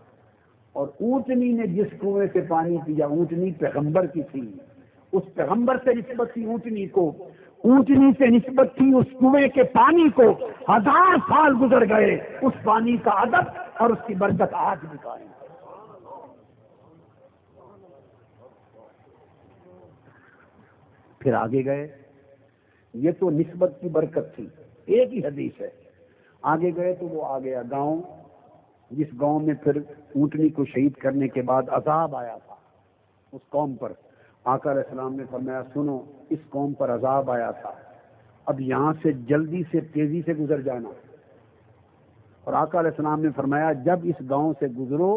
اور اونٹنی نے جس کنویں سے پانی پیا، اونٹنی پیغمبر کی تھی، اس پیغمبر سے نسبت تھی اونٹنی کو، اونٹنی سے نسبت تھی اس کنویں کے پانی کو۔ 1000 سال گزر گئے، اس پانی کا ادب اور اس کی برکت آج بھی قائم ہے۔ پھر آگے گئے، یہ تو نسبت کی برکت تھی، ایک ہی حدیث ہے۔ آگے گئے تو وہ آ گیا گاؤں، جس گاؤں میں پھر اونٹنی کو شہید کرنے کے بعد عذاب آیا تھا اس قوم پر۔ آقا علیہ السلام نے فرمایا سنو، اس قوم پر عذاب آیا تھا، اب یہاں سے جلدی سے تیزی سے گزر جانا۔ اور آقا علیہ السلام نے فرمایا جب اس گاؤں سے گزرو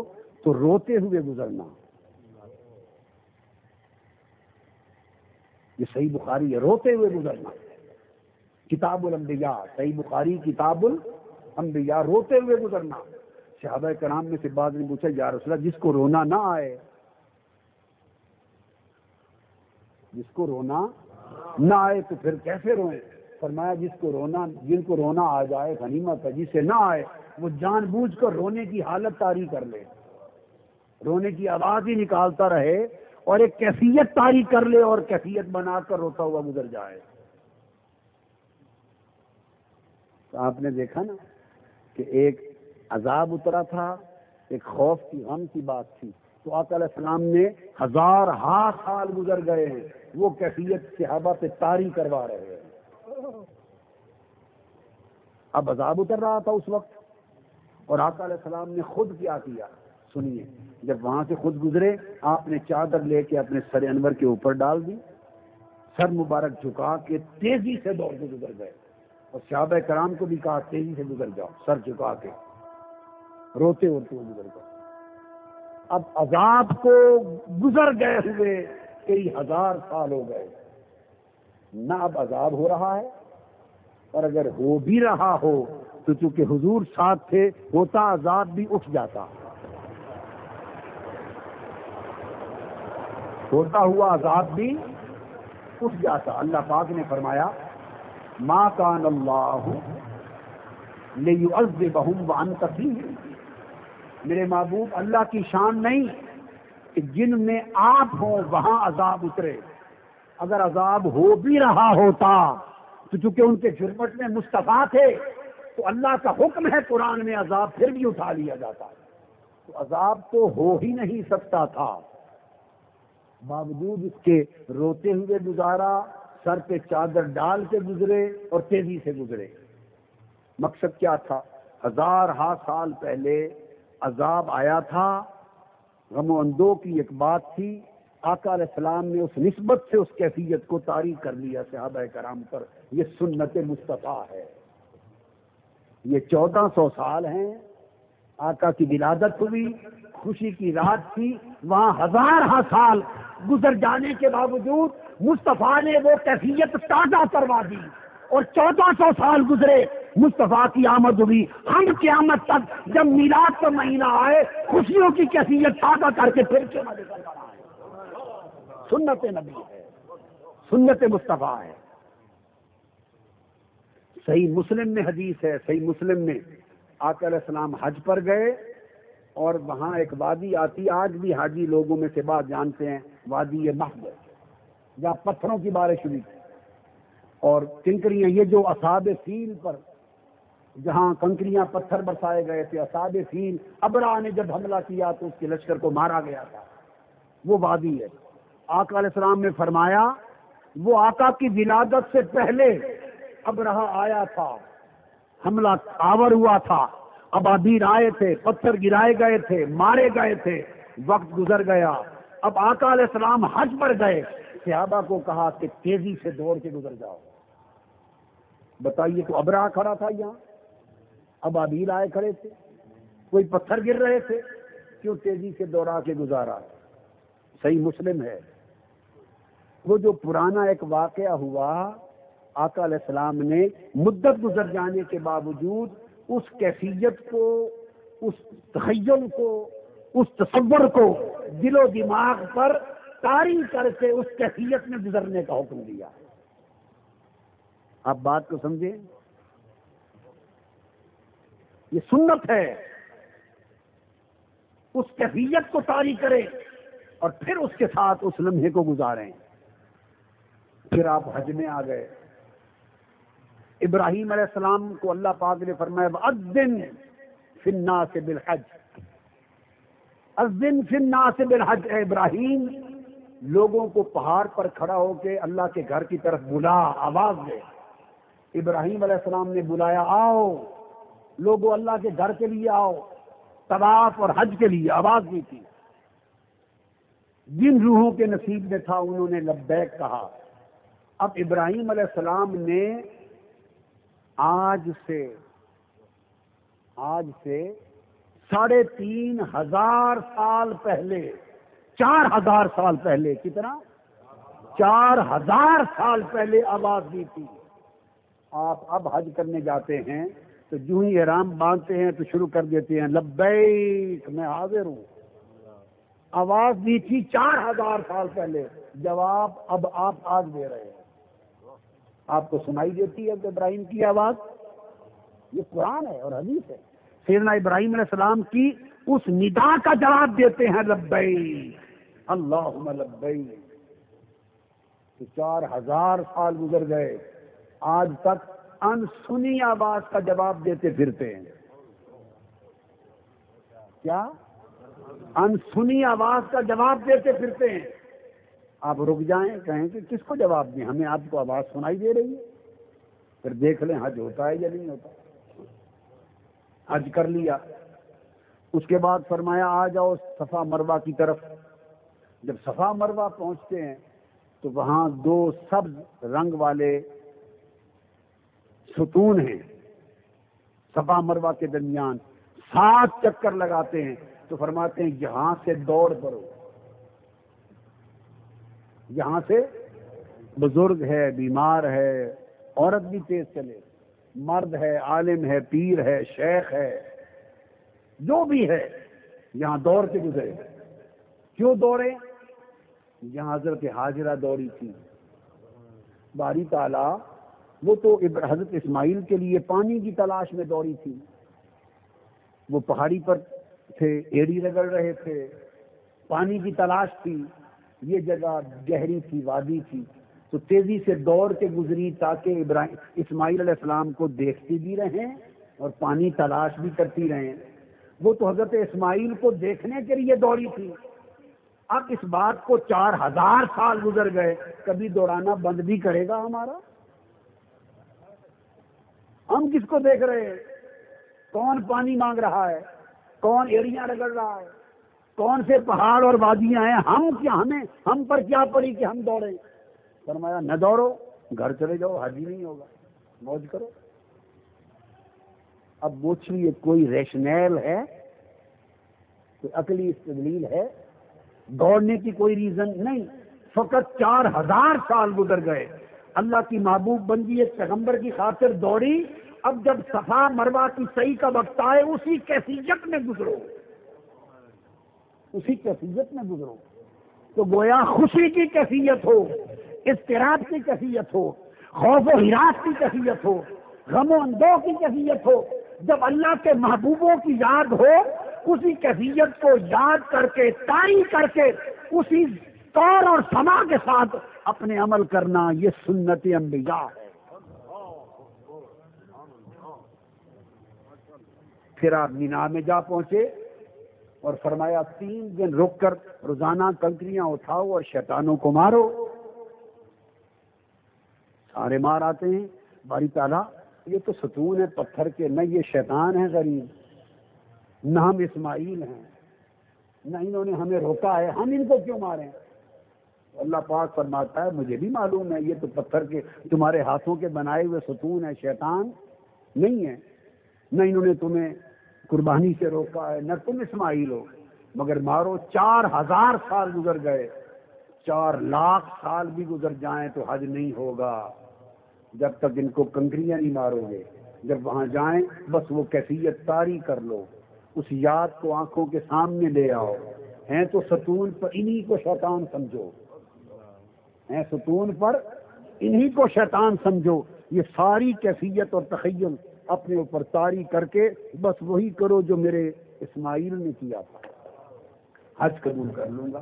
تو روتے ہوئے گزرنا۔ یہ صحیح بخاری ہے، روتے ہوئے گزرنا۔ کتاب الانبیاء، صحیح بخاری کتاب الانبیاء، روتے ہوئے گزرنا۔ صحابہ کرام میں سے بعض نے پوچھا یا رسول اللہ جس کو رونا نہ آئے، جس کو رونا نہ آئے تو پھر کیسے روئیں؟ فرمایا جن کو رونا آ جائے غنیمت ہے، جسے نہ آئے وہ جان بوجھ کر رونے کی حالت طاری کر لے، رونے کی آواز ہی نکالتا رہے اور ایک کیفیت طاری کر لے اور کیفیت بنا کر روتا ہوا گزر جائے۔ تو آپ نے دیکھا نا کہ ایک عذاب اترا تھا، ایک خوف کی غم کی بات تھی، تو آقا علیہ السلام نے 1000 سال گزر گئے ہیں، وہ کیفیت صحابہ پہ طاری کروا رہے ہیں۔ اب عذاب اتر رہا تھا اس وقت، اور آقا علیہ السلام نے خود کیا کیا سنیے۔ جب وہاں سے خود گزرے، آپ نے چادر لے کے اپنے سر انور کے اوپر ڈال دی، سر مبارک جھکا کے تیزی سے دوڑ کے گزر گئے، اور صحابہ کرام کو بھی کہا تیزی سے گزر جاؤ، سر جھکا کے، روتے ہوتے گزر گئے۔ اب عذاب کو گزر گئے ہوئے کئی 1000 سال ہو گئے، نہ اب عذاب ہو رہا ہے، اور اگر ہو بھی رہا ہو تو چونکہ حضور ساتھ تھے، ہوتا عذاب بھی اٹھ جاتا، ہوتا ہوا عذاب بھی اٹھ جاتا۔ اللہ پاک نے فرمایا ما کان اللہ لیعذبہم وانت فیہم، میرے محبوب اللہ کی شان نہیں کہ جن میں آپ ہوں وہاں عذاب اترے۔ اگر عذاب ہو بھی رہا ہوتا تو چونکہ ان کے جرمٹ میں مصطفیٰ تھے، تو اللہ کا حکم ہے قرآن میں عذاب پھر بھی اٹھا لیا جاتا ہے. تو عذاب تو ہو ہی نہیں سکتا تھا، باوجود اس کے روتے ہوئے گزارا، سر پہ چادر ڈال کے گزرے اور تیزی سے گزرے. مقصد کیا تھا؟ 1000 سال پہلے عذاب آیا تھا، غم و اندوہ کی ایک بات تھی. آقا علیہ السلام نے اس نسبت سے اس کیفیت کو طاری کر لیا صحابہ کرام پر. یہ سنت مصطفیٰ ہے. یہ 1400 سال ہیں، آقا کی ولادت ہوئی، خوشی کی رات تھی، وہاں 1000 سال گزر جانے کے باوجود مصطفیٰ نے وہ کیفیت تازہ کروا دی. اور 1400 سال گزرے، مصطفیٰ کی آمد ہوئی. ہم قیامت تک جب میلاد کا مہینہ آئے خوشیوں کی کیفیت تازہ کر کے پھر کیوں نہ نکل کر آئے. سنت نبی ہے، سنت مصطفیٰ ہے. صحیح مسلم میں حدیث ہے، صحیح مسلم میں آقا علیہ السلام حج پر گئے اور وہاں ایک وادی آتی، آج بھی حاجی لوگوں میں سے بات جانتے ہیں، وادی محض، جہاں پتھروں کی بارش ہوئی اور کنکریاں، یہ جو اصحاب فیل پر جہاں کنکریاں پتھر برسائے گئے تھے، اصحاب فیل، ابرا نے جب حملہ کیا تو اس کے لشکر کو مارا گیا تھا، وہ وادی ہے. آقا علیہ السلام نے فرمایا وہ آقا کی ولادت سے پہلے ابرہا آیا تھا، حملہ آور ہوا تھا، ابابیل آئے تھے، پتھر گرائے گئے تھے، مارے گئے تھے، وقت گزر گیا. اب آقا علیہ السلام حج پر گئے، صحابہ کو کہا کہ تیزی سے دوڑ کے گزر جاؤ. بتائیے، تو ابرہا کھڑا تھا یہاں، ابابیل آئے کھڑے تھے، کوئی پتھر گر رہے تھے، کیوں تیزی سے دوڑا کے گزارا؟ صحیح مسلم ہے. وہ جو پرانا ایک واقعہ ہوا، آقا علیہ السلام نے مدت گزر جانے کے باوجود اس کیفیت کو، اس تخیل کو، اس تصور کو دل و دماغ پر طاری کر کے اس کیفیت میں گزرنے کا حکم دیا. آپ بات کو سمجھیں، یہ سنت ہے. اس کیفیت کو طاری کرے اور پھر اس کے ساتھ اس لمحے کو گزاریں. پھر آپ حج میں آ گئے. ابراہیم علیہ السلام کو اللہ پاک نے فرمایا وَأَذِّن فِي النَّاسِ بِالْحَجِّ، اذن فی الناس بالحج. اے ابراہیم، لوگوں کو پہاڑ پر کھڑا ہو کے اللہ کے گھر کی طرف بلا، آواز دے. ابراہیم علیہ السلام نے بلایا، آؤ لوگوں اللہ کے گھر کے لیے آؤ، طواف اور حج کے لیے آواز دی تھی. جن روحوں کے نصیب میں تھا انہوں نے لبیک کہا. اب ابراہیم علیہ السلام نے آج سے 3500 سال پہلے، 4000 سال پہلے، کتنا؟ 4000 سال پہلے آواز دی تھی. آپ اب حج کرنے جاتے ہیں تو جو ہی احرام باندھتے ہیں تو شروع کر دیتے ہیں لبیک میں حاضر ہوں. آواز دی تھی 4000 سال پہلے، جواب اب آپ آج دے رہے ہیں. آپ کو سنائی دیتی ہے ابراہیم کی آواز؟ یہ قرآن ہے اور حدیث ہے. سیدنا ابراہیم علیہ السلام کی اس ندا کا جواب دیتے ہیں لبیک اللہم لبیک. 4000 سال گزر گئے، آج تک انسنی آواز کا جواب دیتے پھرتے ہیں. کیا؟ انسنی آواز کا جواب دیتے پھرتے ہیں. آپ رک جائیں، کہیں کہ کس کو جواب دیں، ہمیں آپ کو آواز سنائی دے رہی ہے. پھر دیکھ لیں حج ہوتا ہے یا نہیں ہوتا. حج کر لیا، اس کے بعد فرمایا آ جاؤ صفا مروہ کی طرف. جب صفا مروہ پہنچتے ہیں تو وہاں 2 سبز رنگ والے ستون ہیں صفا مروہ کے درمیان. 7 چکر لگاتے ہیں تو فرماتے ہیں یہاں سے دوڑ پڑو. یہاں سے بزرگ ہے، بیمار ہے، عورت بھی تیز چلے، مرد ہے، عالم ہے، پیر ہے، شیخ ہے، جو بھی ہے یہاں دوڑ کے گزرے. کیوں دوڑے؟ یہاں حضرت حاجرہ دوڑی تھی. باری تعالیٰ وہ تو حضرت اسماعیل کے لیے پانی کی تلاش میں دوڑی تھی. وہ پہاڑی پر تھے، ایڑی رگڑ رہے تھے، پانی کی تلاش تھی. یہ جگہ گہری تھی، وادی تھی، تو تیزی سے دوڑ کے گزری تاکہ اسماعیل علیہ السلام کو دیکھتی بھی رہیں اور پانی تلاش بھی کرتی رہیں. وہ تو حضرت اسماعیل کو دیکھنے کے لیے دوڑی تھی. اب اس بات کو 4000 سال گزر گئے, کبھی دوڑانا بند بھی کرے گا ہمارا؟ ہم کس کو دیکھ رہے ہیں؟ کون پانی مانگ رہا ہے؟ کون ایڑیاں رگڑ رہا ہے؟ کون سے پہاڑ اور وادیاں ہیں؟ ہم پر کیا پڑی کہ ہم دوڑیں؟ فرمایا نہ دوڑو, گھر چلے جاؤ, حج ہی نہیں ہوگا, موج کرو. اب پوچھئے کوئی ریشنل ہے, کوئی عقلی استدلیل ہے؟ دوڑنے کی کوئی ریزن نہیں. فقط 4000 سال گزر گئے, اللہ کی محبوب بندی ایک پیغمبر کی خاطر دوڑی. اب جب صفا مروہ کی سعی کا وقت آئے, اسی کیفیت میں گزرو, اسی کیفیت میں گزرو. تو گویا خوشی کی کیفیت ہو, اضطراب کی کیفیت ہو, خوف و ہراس کی کیفیت ہو, غم و اندوہ کی کیفیت ہو, جب اللہ کے محبوبوں کی یاد ہو, اسی کیفیت کو یاد کر کے, طاری کر کے, اسی طور اور سما کے ساتھ اپنے عمل کرنا, یہ سنت انبیاء ہے. پھر آپ مینا میں جا پہنچے اور فرمایا 3 دن رک کر روزانہ کنکریاں اٹھاؤ اور شیطانوں کو مارو. سارے مار آتے ہیں. باری تعالیٰ یہ تو ستون ہے پتھر کے, نہ یہ شیطان ہے غریب, نہ ہم اسماعیل ہیں, نہ انہوں نے ہمیں روکا ہے, ہم ان کو کیوں ماریں؟ اللہ پاک فرماتا ہے مجھے بھی معلوم ہے, یہ تو پتھر کے تمہارے ہاتھوں کے بنائے ہوئے ستون ہے, شیطان نہیں ہے. نہ انہوں نے تمہیں قربانی سے روکا ہے, نہ تم اسماعیل ہو, مگر مارو. 4000 سال گزر گئے, 4 لاکھ سال بھی گزر جائیں تو حج نہیں ہوگا جب تک ان کو کنکریاں نہیں مارو گے. جب وہاں جائیں بس وہ کیفیت طاری کر لو, اس یاد کو آنکھوں کے سامنے لے آؤ. ہیں تو ستون پر, انہی کو شیطان سمجھو, ہیں ستون پر, انہی کو شیطان سمجھو. یہ ساری کیفیت اور تخیل اپنے اوپر طاری کر کے بس وہی کرو جو میرے اسماعیل نے کیا تھا, حج قبول کر لوں گا.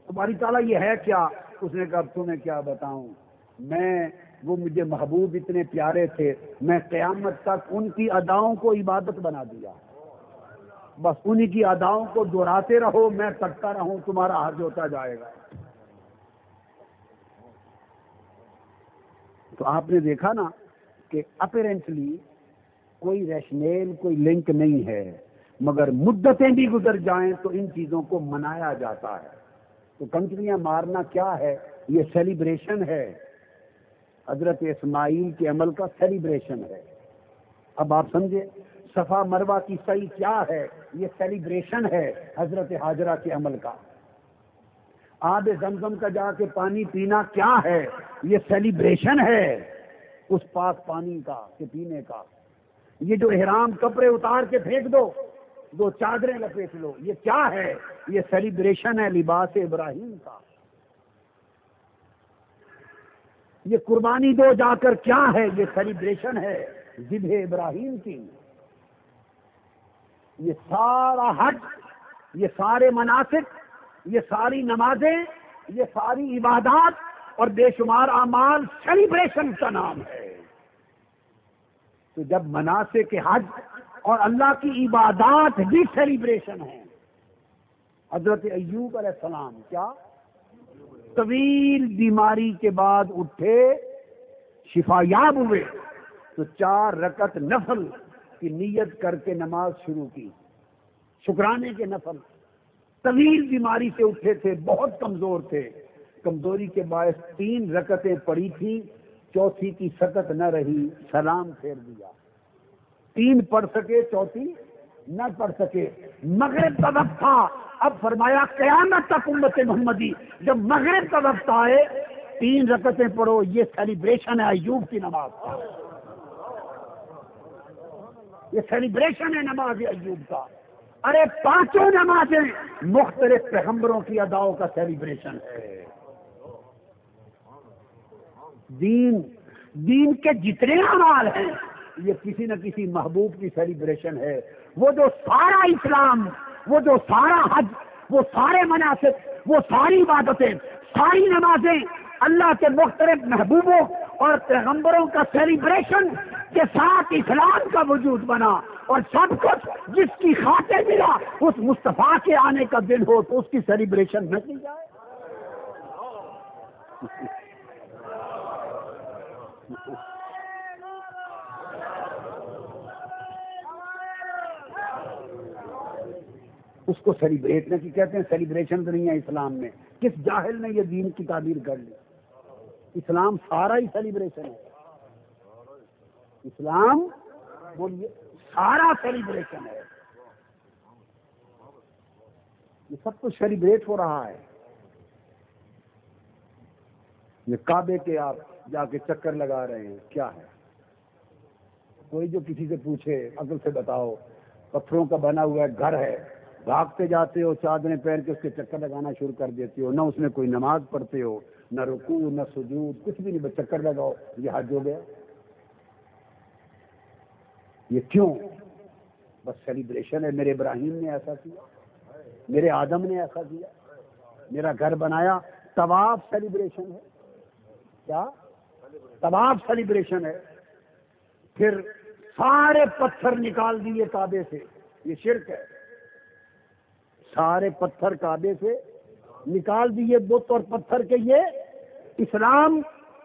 تمہاری تعالیٰ یہ ہے کیا؟ اس نے کہا تمہیں کیا بتاؤں, وہ مجھے محبوب اتنے پیارے تھے, میں قیامت تک ان کی اداؤں کو عبادت بنا دیا, بس انہی کی اداؤں کو دہراتے رہو, میں کرتا رہوں, تمہارا حج ہوتا جائے گا. تو آپ نے دیکھا نا کہ اپیرنٹلی کوئی ریشنل, کوئی لنک نہیں ہے, مگر مدتیں بھی گزر جائیں تو ان چیزوں کو منایا جاتا ہے. تو کنکریاں مارنا کیا ہے؟ یہ سیلیبریشن ہے, حضرت اسماعیل کے عمل کا سیلیبریشن ہے. اب آپ سمجھے صفا مروہ کی سعی کیا ہے؟ یہ سیلیبریشن ہے حضرت ہاجرہ کے عمل کا. آب زمزم کا جا کے پانی پینا کیا ہے؟ یہ سیلیبریشن ہے اس پاک پانی کا کہ پینے کا. یہ جو احرام کپڑے اتار کے پھینک دو, 2 چادریں لپیٹ لو, یہ کیا ہے؟ یہ سیلیبریشن ہے لباس ابراہیم کا. یہ قربانی دو جا کر کیا ہے؟ یہ سیلیبریشن ہے ذبح ابراہیم کی. یہ سارا حج, یہ سارے مناسک, یہ ساری نمازیں, یہ ساری عبادات اور بے شمار اعمال سیلیبریشن کا نام ہے. تو جب مناسک حج اور اللہ کی عبادات بھی سیلیبریشن ہیں. حضرت ایوب علیہ السلام کیا طویل بیماری کے بعد اٹھے, شفا یاب ہوئے, تو 4 رکعت نفل کی نیت کر کے نماز شروع کی, شکرانے کے نفل. طویل بیماری سے اٹھے تھے, بہت کمزور تھے, کمزوری کے باعث 3 رکعتیں پڑھی تھی, چوتھی کی سکت نہ رہی, سلام پھیر دیا. 3 پڑھ سکے, چوتھی نہ پڑھ سکے. مغرب کا وقت تھا, اب فرمایا قیامت تک امت محمدی جب مغرب کا وقت آئے 3 رکعتیں پڑھو. یہ سیلیبریشن ہے ایوب کی نماز کا, یہ سیلیبریشن ہے نماز ایوب کا. ارے 5 نمازیں مختلف پیغمبروں کی اداؤں کا سیلیبریشن ہے. دین کے جتنے اعمال ہیں یہ کسی نہ کسی محبوب کی سیلیبریشن ہے. وہ جو سارا اسلام, وہ جو سارا حج, وہ سارے مناسک, وہ ساری عبادتیں, ساری نمازیں اللہ کے مختلف محبوبوں اور پیغمبروں کا سیلیبریشن کے ساتھ اسلام کا وجود بنا، اور سب کچھ جس کی خاطر ملا اس مصطفیٰ کے آنے کا دن ہو تو اس کی سیلیبریشن نہ کی جائے۔ اس کو سیلیبریٹ نہ کی کہتے ہیں، سیلیبریشن تو نہیں ہے اسلام میں۔ کس جاہل نے یہ دین کی تعبیر کر لی؟ اسلام سارا ہی سیلیبریشن ہے، اسلام بولیے سارا سیلیبریشن ہے، یہ سب کچھ سیلیبریٹ ہو رہا ہے۔ یہ کعبے کے آپ جا کے چکر لگا رہے ہیں، کیا ہے؟ کوئی جو کسی سے پوچھے عقل سے بتاؤ، پتھروں کا بنا ہوا گھر ہے، بھاگتے جاتے ہو، چادریں پہن کے اس کے چکر لگانا شروع کر دیتے ہو، نہ اس میں کوئی نماز پڑھتے ہو، نہ رکوع نہ سجود، کچھ بھی نہیں، بس چکر لگاؤ، یہ حج ہو گیا۔ یہ کیوں؟ بس سیلیبریشن ہے، میرے ابراہیم نے ایسا کیا، میرے آدم نے ایسا کیا، میرا گھر بنایا۔ طواف سیلیبریشن ہے، کیا طواف سیلیبریشن ہے؟ پھر سارے پتھر نکال دیے کعبے سے، یہ شرک ہے۔ سارے پتھر کعبے سے نکال دیے، بت اور پتھر کے، یہ اسلام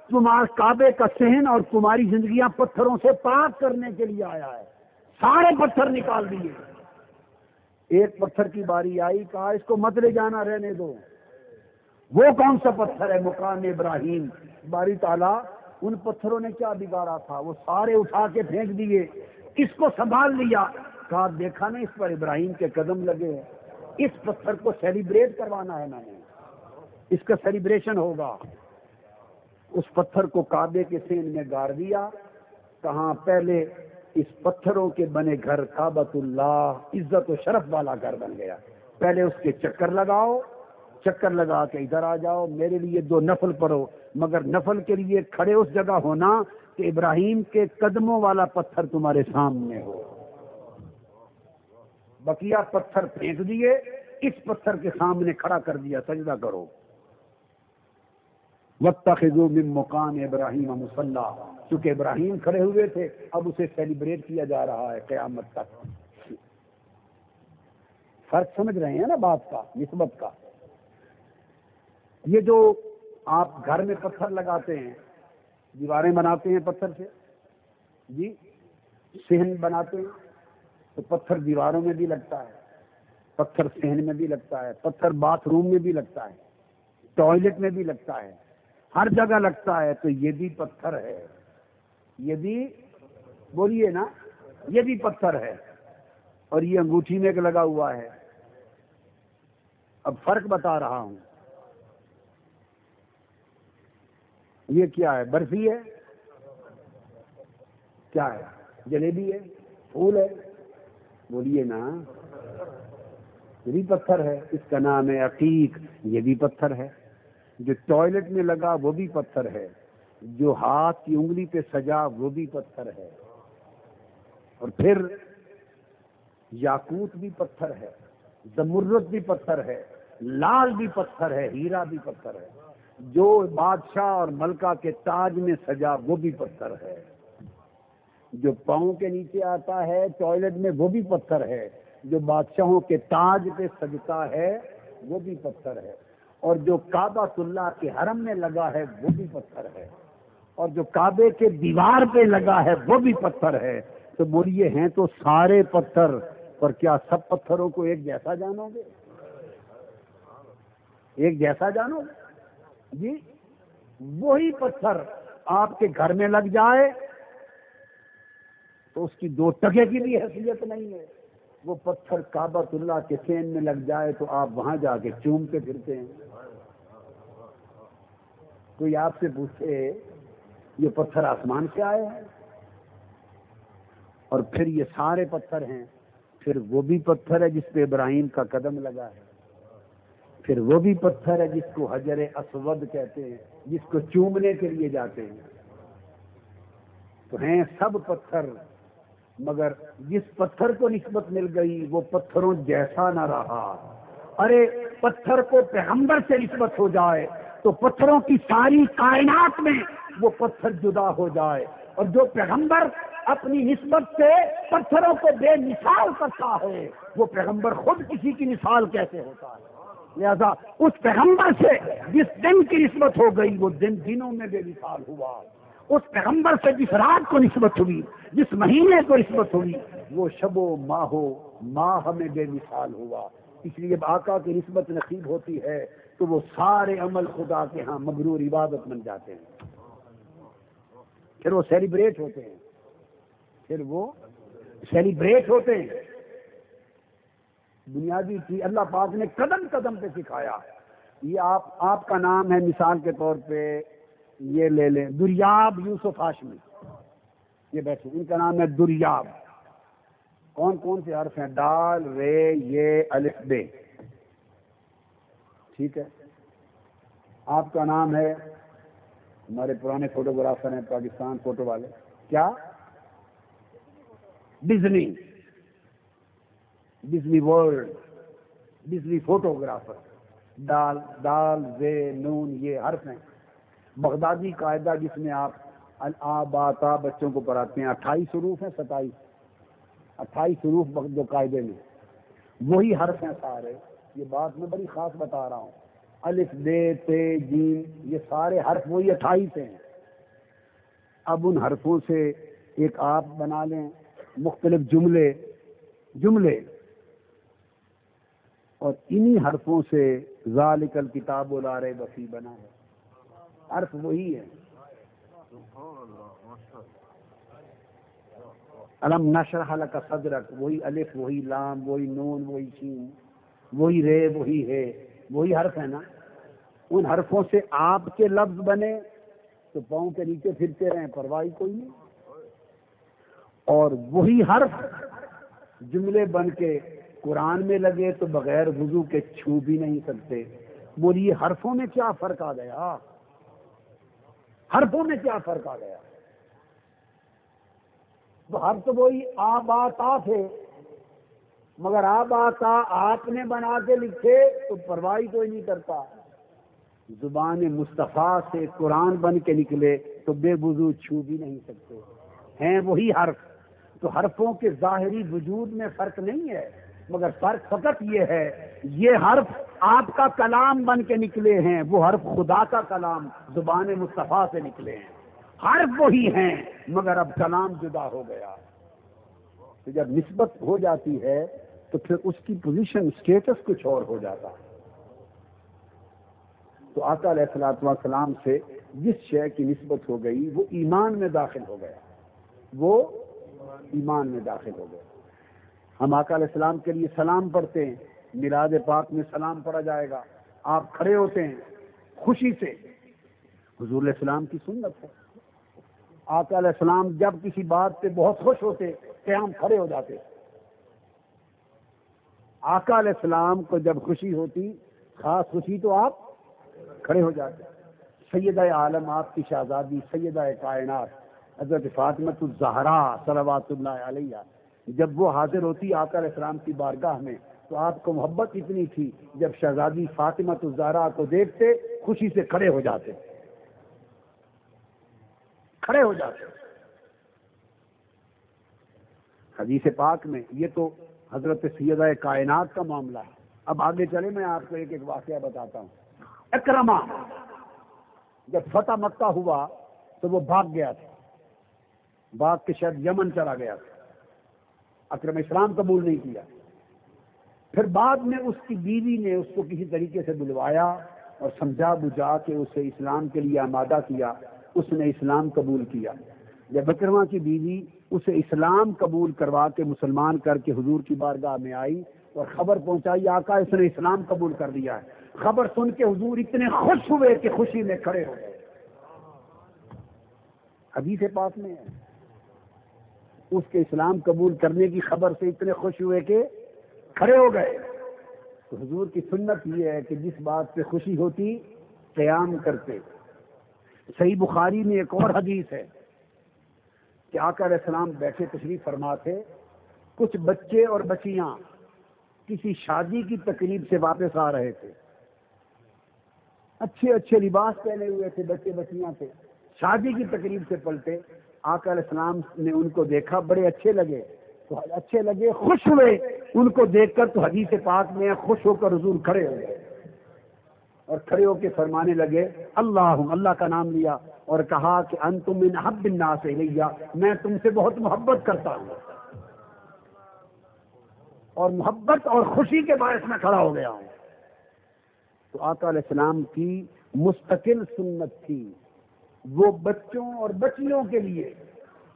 تمہارے کعبے کا صحن اور تمہاری زندگیاں پتھروں سے پاک کرنے کے لیے آیا ہے۔ سارے پتھر نکال دیے، ایک پتھر کی باری آئی، کہا اس کو مت لے جانا، رہنے دو۔ وہ کون سا پتھر ہے؟ مقام ابراہیم۔ باری تعالیٰ ان پتھروں نے کیا بگاڑا تھا؟ وہ سارے اٹھا کے پھینک دیے، اس کو سنبھال لیا، کہا دیکھا نہیں اس پر ابراہیم کے قدم لگے ہیں، اس پتھر کو سیلیبریٹ کروانا ہے، میں نے اس کا سیلیبریشن ہوگا۔ اس پتھر کو کعبے کے صحن میں گاڑ دیا، کہاں پہلے اس پتھروں کے بنے گھر کعبۃ اللہ عزت و شرف والا گھر بن گیا، پہلے اس کے چکر لگاؤ، چکر لگا کے ادھر آ جاؤ، میرے لیے 2 نفل پڑھو، مگر نفل کے لیے کھڑے اس جگہ ہونا کہ ابراہیم کے قدموں والا پتھر تمہارے سامنے ہو۔ بقیہ پتھر پھینک دیے، اس پتھر کے سامنے کھڑا کر دیا، سجدہ کرو۔ وَاتَّخِذُوا مِن مَّقَامِ ابراہیم مُصَلًّى، چونکہ ابراہیم کھڑے ہوئے تھے، اب اسے سیلیبریٹ کیا جا رہا ہے قیامت تک۔ فرق سمجھ رہے ہیں نا بات کا، نسبت کا؟ یہ جو آپ گھر میں پتھر لگاتے ہیں، دیواریں بناتے ہیں پتھر سے، جی صحن بناتے ہیں، تو پتھر دیواروں میں بھی لگتا ہے، پتھر صحن میں بھی لگتا ہے، پتھر باتھ روم میں بھی لگتا ہے، ٹوائلٹ میں بھی لگتا ہے، ہر جگہ لگتا ہے۔ تو یہ بھی پتھر ہے، یہ بھی بولیے نا، یہ بھی پتھر ہے، اور یہ انگوٹھی میں لگا ہوا ہے۔ اب فرق بتا رہا ہوں، یہ کیا ہے؟ برفی ہے؟ کیا ہے؟ جلیبی ہے؟ پھول ہے؟ بولیے نا، یہ بھی پتھر ہے، اس کا نام ہے عقیق، یہ بھی پتھر ہے۔ جو ٹوائلٹ میں لگا وہ بھی پتھر ہے، جو ہاتھ کی انگلی پہ سجا وہ بھی پتھر ہے، اور پھر یاقوت بھی پتھر ہے، زمرد بھی پتھر ہے، لال بھی پتھر ہے، ہیرا بھی پتھر ہے، جو بادشاہ اور ملکہ کے تاج میں سجا وہ بھی پتھر ہے، جو پاؤں کے نیچے آتا ہے ٹوائلٹ میں وہ بھی پتھر ہے، جو بادشاہوں کے تاج پہ سجتا ہے وہ بھی پتھر ہے، اور جو کعبۃ اللہ کے حرم میں لگا ہے وہ بھی پتھر ہے، اور جو کعبے کے دیوار پہ لگا ہے وہ بھی پتھر ہے۔ تو بولیے ہیں تو سارے پتھر، پر کیا سب پتھروں کو ایک جیسا جانو گے؟ ایک جیسا جانو گے؟ جی وہی پتھر آپ کے گھر میں لگ جائے تو اس کی 2 ٹکے کی بھی حیثیت نہیں ہے، وہ پتھر کعبۃ اللہ کے صحن میں لگ جائے تو آپ وہاں جا کے چومتے پھرتے ہیں۔ کوئی آپ سے پوچھے یہ پتھر آسمان سے آئے ہیں، اور پھر یہ سارے پتھر ہیں، پھر وہ بھی پتھر ہے جس پہ ابراہیم کا قدم لگا ہے، پھر وہ بھی پتھر ہے جس کو حجر اسود کہتے ہیں، جس کو چومنے کے لیے جاتے ہیں۔ تو ہیں سب پتھر، مگر جس پتھر کو نسبت مل گئی وہ پتھروں جیسا نہ رہا۔ ارے پتھر کو پیغمبر سے نسبت ہو جائے تو پتھروں کی ساری کائنات میں وہ پتھر جدا ہو جائے، اور جو پیغمبر اپنی نسبت سے پتھروں کو بے مثال کرتا ہے، وہ پیغمبر خود کسی کی مثال کیسے ہوتا ہے؟ لہذا اس پیغمبر سے جس دن کی نسبت ہو گئی وہ دن دنوں میں بے مثال ہوا، اس پیغمبر سے جس رات کو نسبت ہوئی، جس مہینے کو نسبت ہوئی، وہ شب و ماہ میں بے مثال ہوا۔ اس لیے جب آقا کی نسبت نصیب ہوتی ہے تو وہ سارے عمل خدا کے ہاں مبرور عبادت بن جاتے ہیں، پھر وہ سیلیبریٹ ہوتے ہیں، بنیادی چیز اللہ پاک نے قدم قدم پہ سکھایا۔ یہ آپ کا نام ہے، مثال کے طور پہ یہ لے لیں، دریاب یوسف ہاشمی، یہ بیٹھے، ان کا نام ہے دریاب۔ کون کون سے حرف ہیں؟ ڈال، رے، یہ، الف، بے، ٹھیک ہے۔ آپ کا نام ہے، ہمارے پرانے فوٹوگرافر ہیں پاکستان فوٹو والے، کیا؟ ڈزنی ورلڈ، ڈزنی فوٹوگرافر، دال، زے، نون، یہ حرف ہیں۔ بغدادی قاعدہ جس میں آپ آباتا بچوں کو پڑھاتے ہیں، 28 حروف ہیں، 28 حروف جو قاعدے میں، وہی حرف ہیں سارے۔ یہ بات میں بڑی خاص بتا رہا ہوں، الف، بے، تے، جیم، یہ سارے حرف وہی 28 ہیں۔ اب ان حرفوں سے ایک آپ بنا لیں مختلف جملے، اور انہی حرفوں سے ذالک الکتاب لا ریب فیہ بنا ہے، حرف وہی ہے۔ الم نشرح لک صدرک، وہی الف، وہی لام، وہی نون، وہی شین، وہی رے، وہی ہے، وہی حرف ہے نا۔ ان حرفوں سے آپ کے لفظ بنے تو پاؤں کے نیچے پھرتے رہیں، پرواہ کوئی نہیں، اور وہی حرف جملے بن کے قرآن میں لگے تو بغیر وضو کے چھو بھی نہیں سکتے۔ بولیے حرفوں میں کیا فرق آ گیا؟ حرفوں میں کیا فرق آ گیا؟ تو حرف تو وہی آباتا تھے، مگر آباتا آپ نے بنا کے لکھے تو پرواہ کوئی نہیں کرتا۔ زبان مصطفیٰ سے قرآن بن کے نکلے تو بے وضو چھو بھی نہیں سکتے، ہیں وہی حرف۔ تو حرفوں کے ظاہری وجود میں فرق نہیں ہے، مگر فرق فقط یہ ہے، یہ حرف آپ کا کلام بن کے نکلے ہیں، وہ حرف خدا کا کلام زبان مصطفیٰ سے نکلے ہیں۔ حرف وہی ہیں مگر اب کلام جدا ہو گیا۔ تو جب نسبت ہو جاتی ہے تو پھر اس کی پوزیشن، اسٹیٹس کچھ اور ہو جاتا ہے۔ تو آقا علیہ الصلوۃ والسلام سے جس شے کی نسبت ہو گئی وہ ایمان میں داخل ہو گیا، ہم آقا علیہ السلام کے لیے سلام پڑھتے ہیں، میلاد پاک میں سلام پڑھا جائے گا، آپ کھڑے ہوتے ہیں خوشی سے، حضور علیہ السلام کی سنت ہے۔ آقا علیہ السلام جب کسی بات پہ بہت خوش ہوتے قیام کھڑے ہو جاتے۔ آقا علیہ السلام کو جب خوشی ہوتی، خاص خوشی، تو آپ کھڑے ہو جاتے۔ سیدہ عالم، آپ کی شہزادی سیدہ کائنات حضرت فاطمہ الزہرا صلوات اللہ علیہا، جب وہ حاضر ہوتی آقا علیہ السلام کی بارگاہ میں تو آپ کو محبت اتنی تھی، جب شہزادی فاطمہ الزہرا کو دیکھتے خوشی سے کھڑے ہو جاتے۔ حدیث پاک میں یہ تو حضرت سیدہ کائنات کا معاملہ ہے۔ اب آگے چلے، میں آپ کو ایک واقعہ بتاتا ہوں۔ اکرمہ جب فتح مکہ ہوا تو وہ بھاگ گیا تھا، بھاگ کے شاید یمن چلا گیا تھا، اکرم اسلام قبول نہیں کیا۔ پھر بعد میں اس کی بیوی نے اس کو کسی طریقے سے بلوایا اور سمجھا بجھا کے اسے اسلام کے لیے آمادہ کیا، اس نے اسلام قبول کیا۔ جب اکرمہ کی بیوی اسے اسلام قبول کروا کے مسلمان کر کے حضور کی بارگاہ میں آئی اور خبر پہنچائی آقا اس نے اسلام قبول کر لیا ہے، خبر سن کے حضور اتنے خوش ہوئے کہ خوشی میں کھڑے ہو گئے۔ حدیث پاک میں ہے، اس کے اسلام قبول کرنے کی خبر سے اتنے خوش ہوئے کہ کھڑے ہو گئے۔ تو حضور کی سنت یہ ہے کہ جس بات پہ خوشی ہوتی قیام کرتے۔ صحیح بخاری میں ایک اور حدیث ہے کہ آقا علیہ السلام بیٹھے تشریف فرما تھے، کچھ بچے اور بچیاں کسی شادی کی تقریب سے واپس آ رہے تھے، اچھے اچھے لباس پہنے ہوئے تھے، بچے بچیاں تھے، شادی کی تقریب سے پلٹے۔ آقا علیہ السلام نے ان کو دیکھا، بڑے اچھے لگے، تو اچھے لگے، خوش ہوئے ان کو دیکھ کر، تو حدیث پاک میں خوش ہو کر حضور کھڑے ہو گئے اور کھڑے ہو کے فرمانے لگے اللہ کا نام لیا اور کہا کہ انتم من احب الناس الیہ، میں تم سے بہت محبت کرتا ہوں اور محبت اور خوشی کے باعث میں کھڑا ہو گیا ہوں۔ تو آقا علیہ السلام کی مستقل سنت تھی، وہ بچوں اور بچیوں کے لیے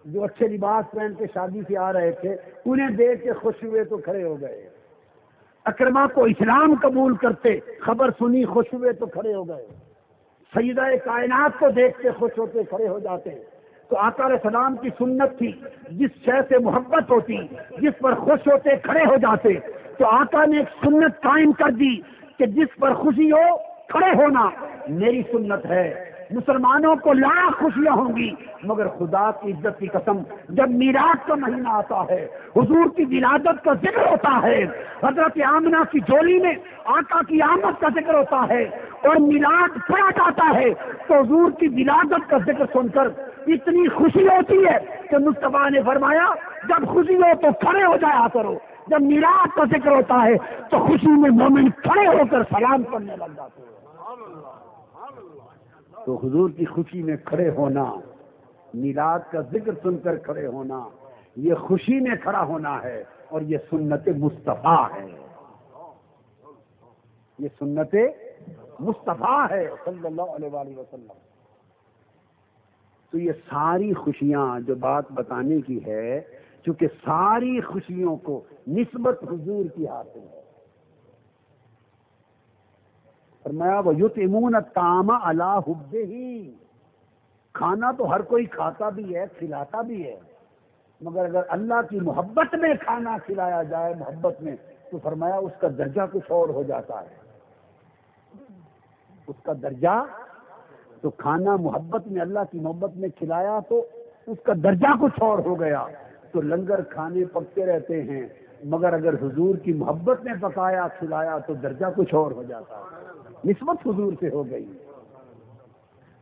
جو اچھے لباس پہن کے شادی سے آ رہے تھے انہیں دیکھ کے خوش ہوئے تو کھڑے ہو گئے، اکرما کو اسلام قبول کرتے خبر سنی خوش ہوئے تو کھڑے ہو گئے، سیدہ کائنات کو دیکھ کے خوش ہوتے کھڑے ہو جاتے۔ تو آقا علیہ السلام کی سنت تھی، جس شے سے محبت ہوتی، جس پر خوش ہوتے کھڑے ہو جاتے۔ تو آقا نے ایک سنت قائم کر دی کہ جس پر خوشی ہو کھڑے ہونا میری سنت ہے۔ مسلمانوں کو لاکھ خوشیاں ہوں گی، مگر خدا کی عزت کی قسم جب میلاد کا مہینہ آتا ہے، حضور کی ولادت کا ذکر ہوتا ہے، حضرت آمنہ کی جولی میں آقا کی آمد کا ذکر ہوتا ہے اور میلاد پڑھا جاتا ہے، تو حضور کی ولادت کا ذکر سن کر اتنی خوشی ہوتی ہے کہ مصطفیٰ نے فرمایا جب خوشی ہو تو کھڑے ہو جایا کرو، جب میلاد کا ذکر ہوتا ہے تو خوشی میں مومن کھڑے ہو کر سلام کرنے لگ جاتے ہیں۔ تو حضور کی خوشی میں کھڑے ہونا، میلاد کا ذکر سن کر کھڑے ہونا، یہ خوشی میں کھڑا ہونا ہے اور یہ سنت مصطفیٰ ہے، یہ سنت مصطفیٰ ہے صلی اللہ علیہ وآلہ وسلم۔ تو یہ ساری خوشیاں جو بات بتانے کی ہے، چونکہ ساری خوشیوں کو نسبت حضور کی حاصل ہے۔ فرمایا وَيُطْعِمُونَ الطَّعَامَ عَلَىٰ حُبِّهِ، کھانا تو ہر کوئی کھاتا بھی ہے، کھلاتا بھی ہے، مگر اگر اللہ کی محبت میں کھانا کھلایا جائے، محبت میں، تو فرمایا اس کا درجہ کچھ اور ہو جاتا ہے، اس کا درجہ، تو کھانا محبت میں، اللہ کی محبت میں کھلایا تو اس کا درجہ کچھ اور ہو گیا۔ تو لنگر کھانے پکتے رہتے ہیں، مگر اگر حضور کی محبت میں پکایا کھلایا تو درجہ کچھ اور ہو جاتا ہے، نسبت حضور سے ہو گئی۔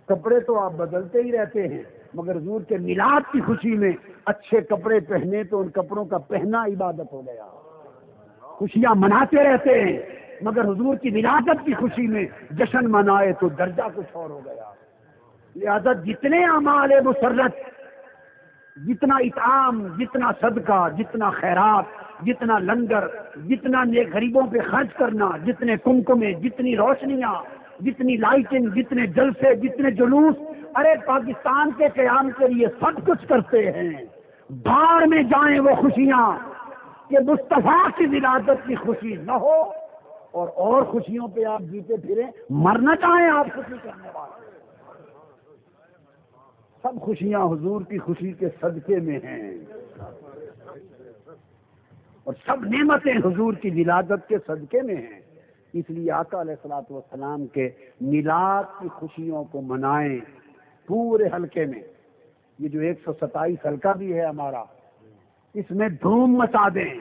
کپڑے تو آپ بدلتے ہی رہتے ہیں، مگر حضور کے میلاد کی خوشی میں اچھے کپڑے پہنے تو ان کپڑوں کا پہننا عبادت ہو گیا، خوشیاں مناتے رہتے ہیں، مگر حضور کی ولادت کی خوشی میں جشن منائے تو درجہ کچھ اور ہو گیا۔ لہذا جتنے اعمال مسرت، جتنا اطعام، جتنا صدقہ، جتنا خیرات، جتنا لنگر، جتنا نیک غریبوں پہ خرچ کرنا، جتنے کمکمے، جتنی روشنیاں، جتنی لائٹنگ، جتنے جلسے، جتنے جلوس، ارے پاکستان کے قیام کے لیے سب کچھ کرتے ہیں، باہر میں جائیں وہ خوشیاں کہ مصطفیٰ کی ولادت کی خوشی نہ ہو اور خوشیوں پہ آپ جیتے پھریں، مرنا چاہیں آپ خوشی کرنے والے۔ سب خوشیاں حضور کی خوشی کے صدقے میں ہیں اور سب نعمتیں حضور کی ولادت کے صدقے میں ہیں۔ اس لیے آقا علیہ الصلوۃ والسلام کے میلاد کی خوشیوں کو منائیں پورے حلقے میں۔ یہ جو 127 حلقہ بھی ہے ہمارا، اس میں دھوم مچا دیں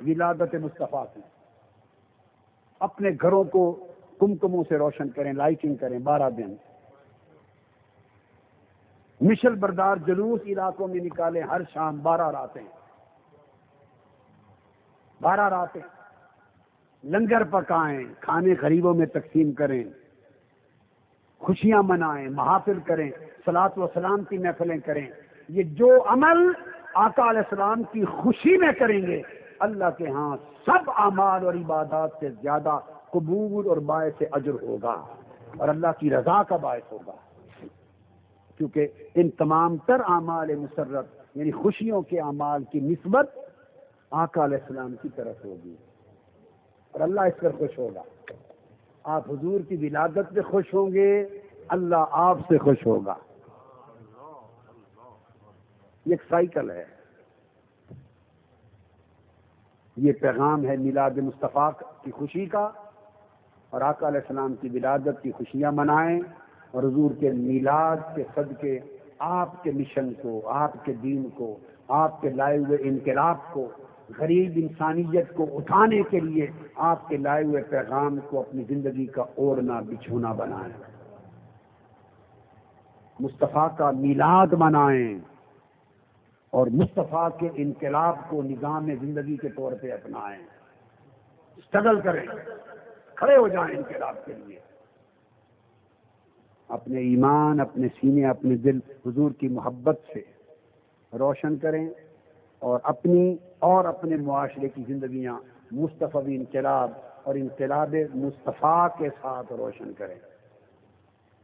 ولادت مصطفیٰ کی، اپنے گھروں کو کمکموں سے روشن کریں، لائٹنگ کریں 12 دن، مشل بردار جلوس علاقوں میں نکالیں، ہر شام 12 راتیں 12 راتیں لنگر پکائیں، کھانے غریبوں میں تقسیم کریں، خوشیاں منائیں، محافل کریں، صلاۃ و سلام کی محفلیں کریں۔ یہ جو عمل آقا علیہ السلام کی خوشی میں کریں گے، اللہ کے ہاں سب اعمال اور عبادات سے زیادہ قبول اور باعث اجر ہوگا اور اللہ کی رضا کا باعث ہوگا، کیونکہ ان تمام تر اعمال مسرت یعنی خوشیوں کے اعمال کی نسبت آقا علیہ السلام کی طرف ہوگی اور اللہ اس پر خوش ہوگا۔ آپ حضور کی ولادت پہ خوش ہوں گے، اللہ آپ سے خوش ہوگا۔ یہ ایک سائیکل ہے، یہ پیغام ہے میلاد مصطفیٰ کی خوشی کا، اور آقا علیہ السلام کی ولادت کی خوشیاں منائیں اور حضور کے میلاد کے صدقے آپ کے مشن کو، آپ کے دین کو، آپ کے لائے ہوئے انقلاب کو، غریب انسانیت کو اٹھانے کے لیے آپ کے لائے ہوئے پیغام کو اپنی زندگی کا اوڑھنا بچھونا بنائیں، مصطفیٰ کا میلاد منائیں، اور مصطفیٰ کے انقلاب کو نظام زندگی کے طور پہ اپنائیں، اسٹرگل کریں، کھڑے ہو جائیں انقلاب کے لیے، اپنے ایمان، اپنے سینے، اپنے دل حضور کی محبت سے روشن کریں اور اپنی اور اپنے معاشرے کی زندگیاں مصطفی انقلاب اور انقلاب مصطفیٰ کے ساتھ روشن کریں،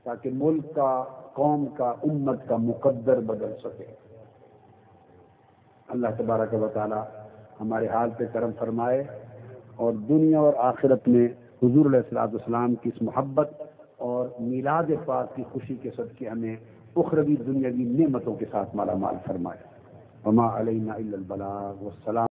تاکہ ملک کا، قوم کا، امت کا مقدر بدل سکے۔ اللہ تبارک و تعالی ہمارے حال پہ کرم فرمائے اور دنیا اور آخرت میں حضور علیہ السلام کی اس محبت اور میلاد پاک کی خوشی کے صدقے ہمیں اخروی دنیاوی نعمتوں کے ساتھ مالا مال فرمائے۔ وما علینا الا البلاغ والسلام۔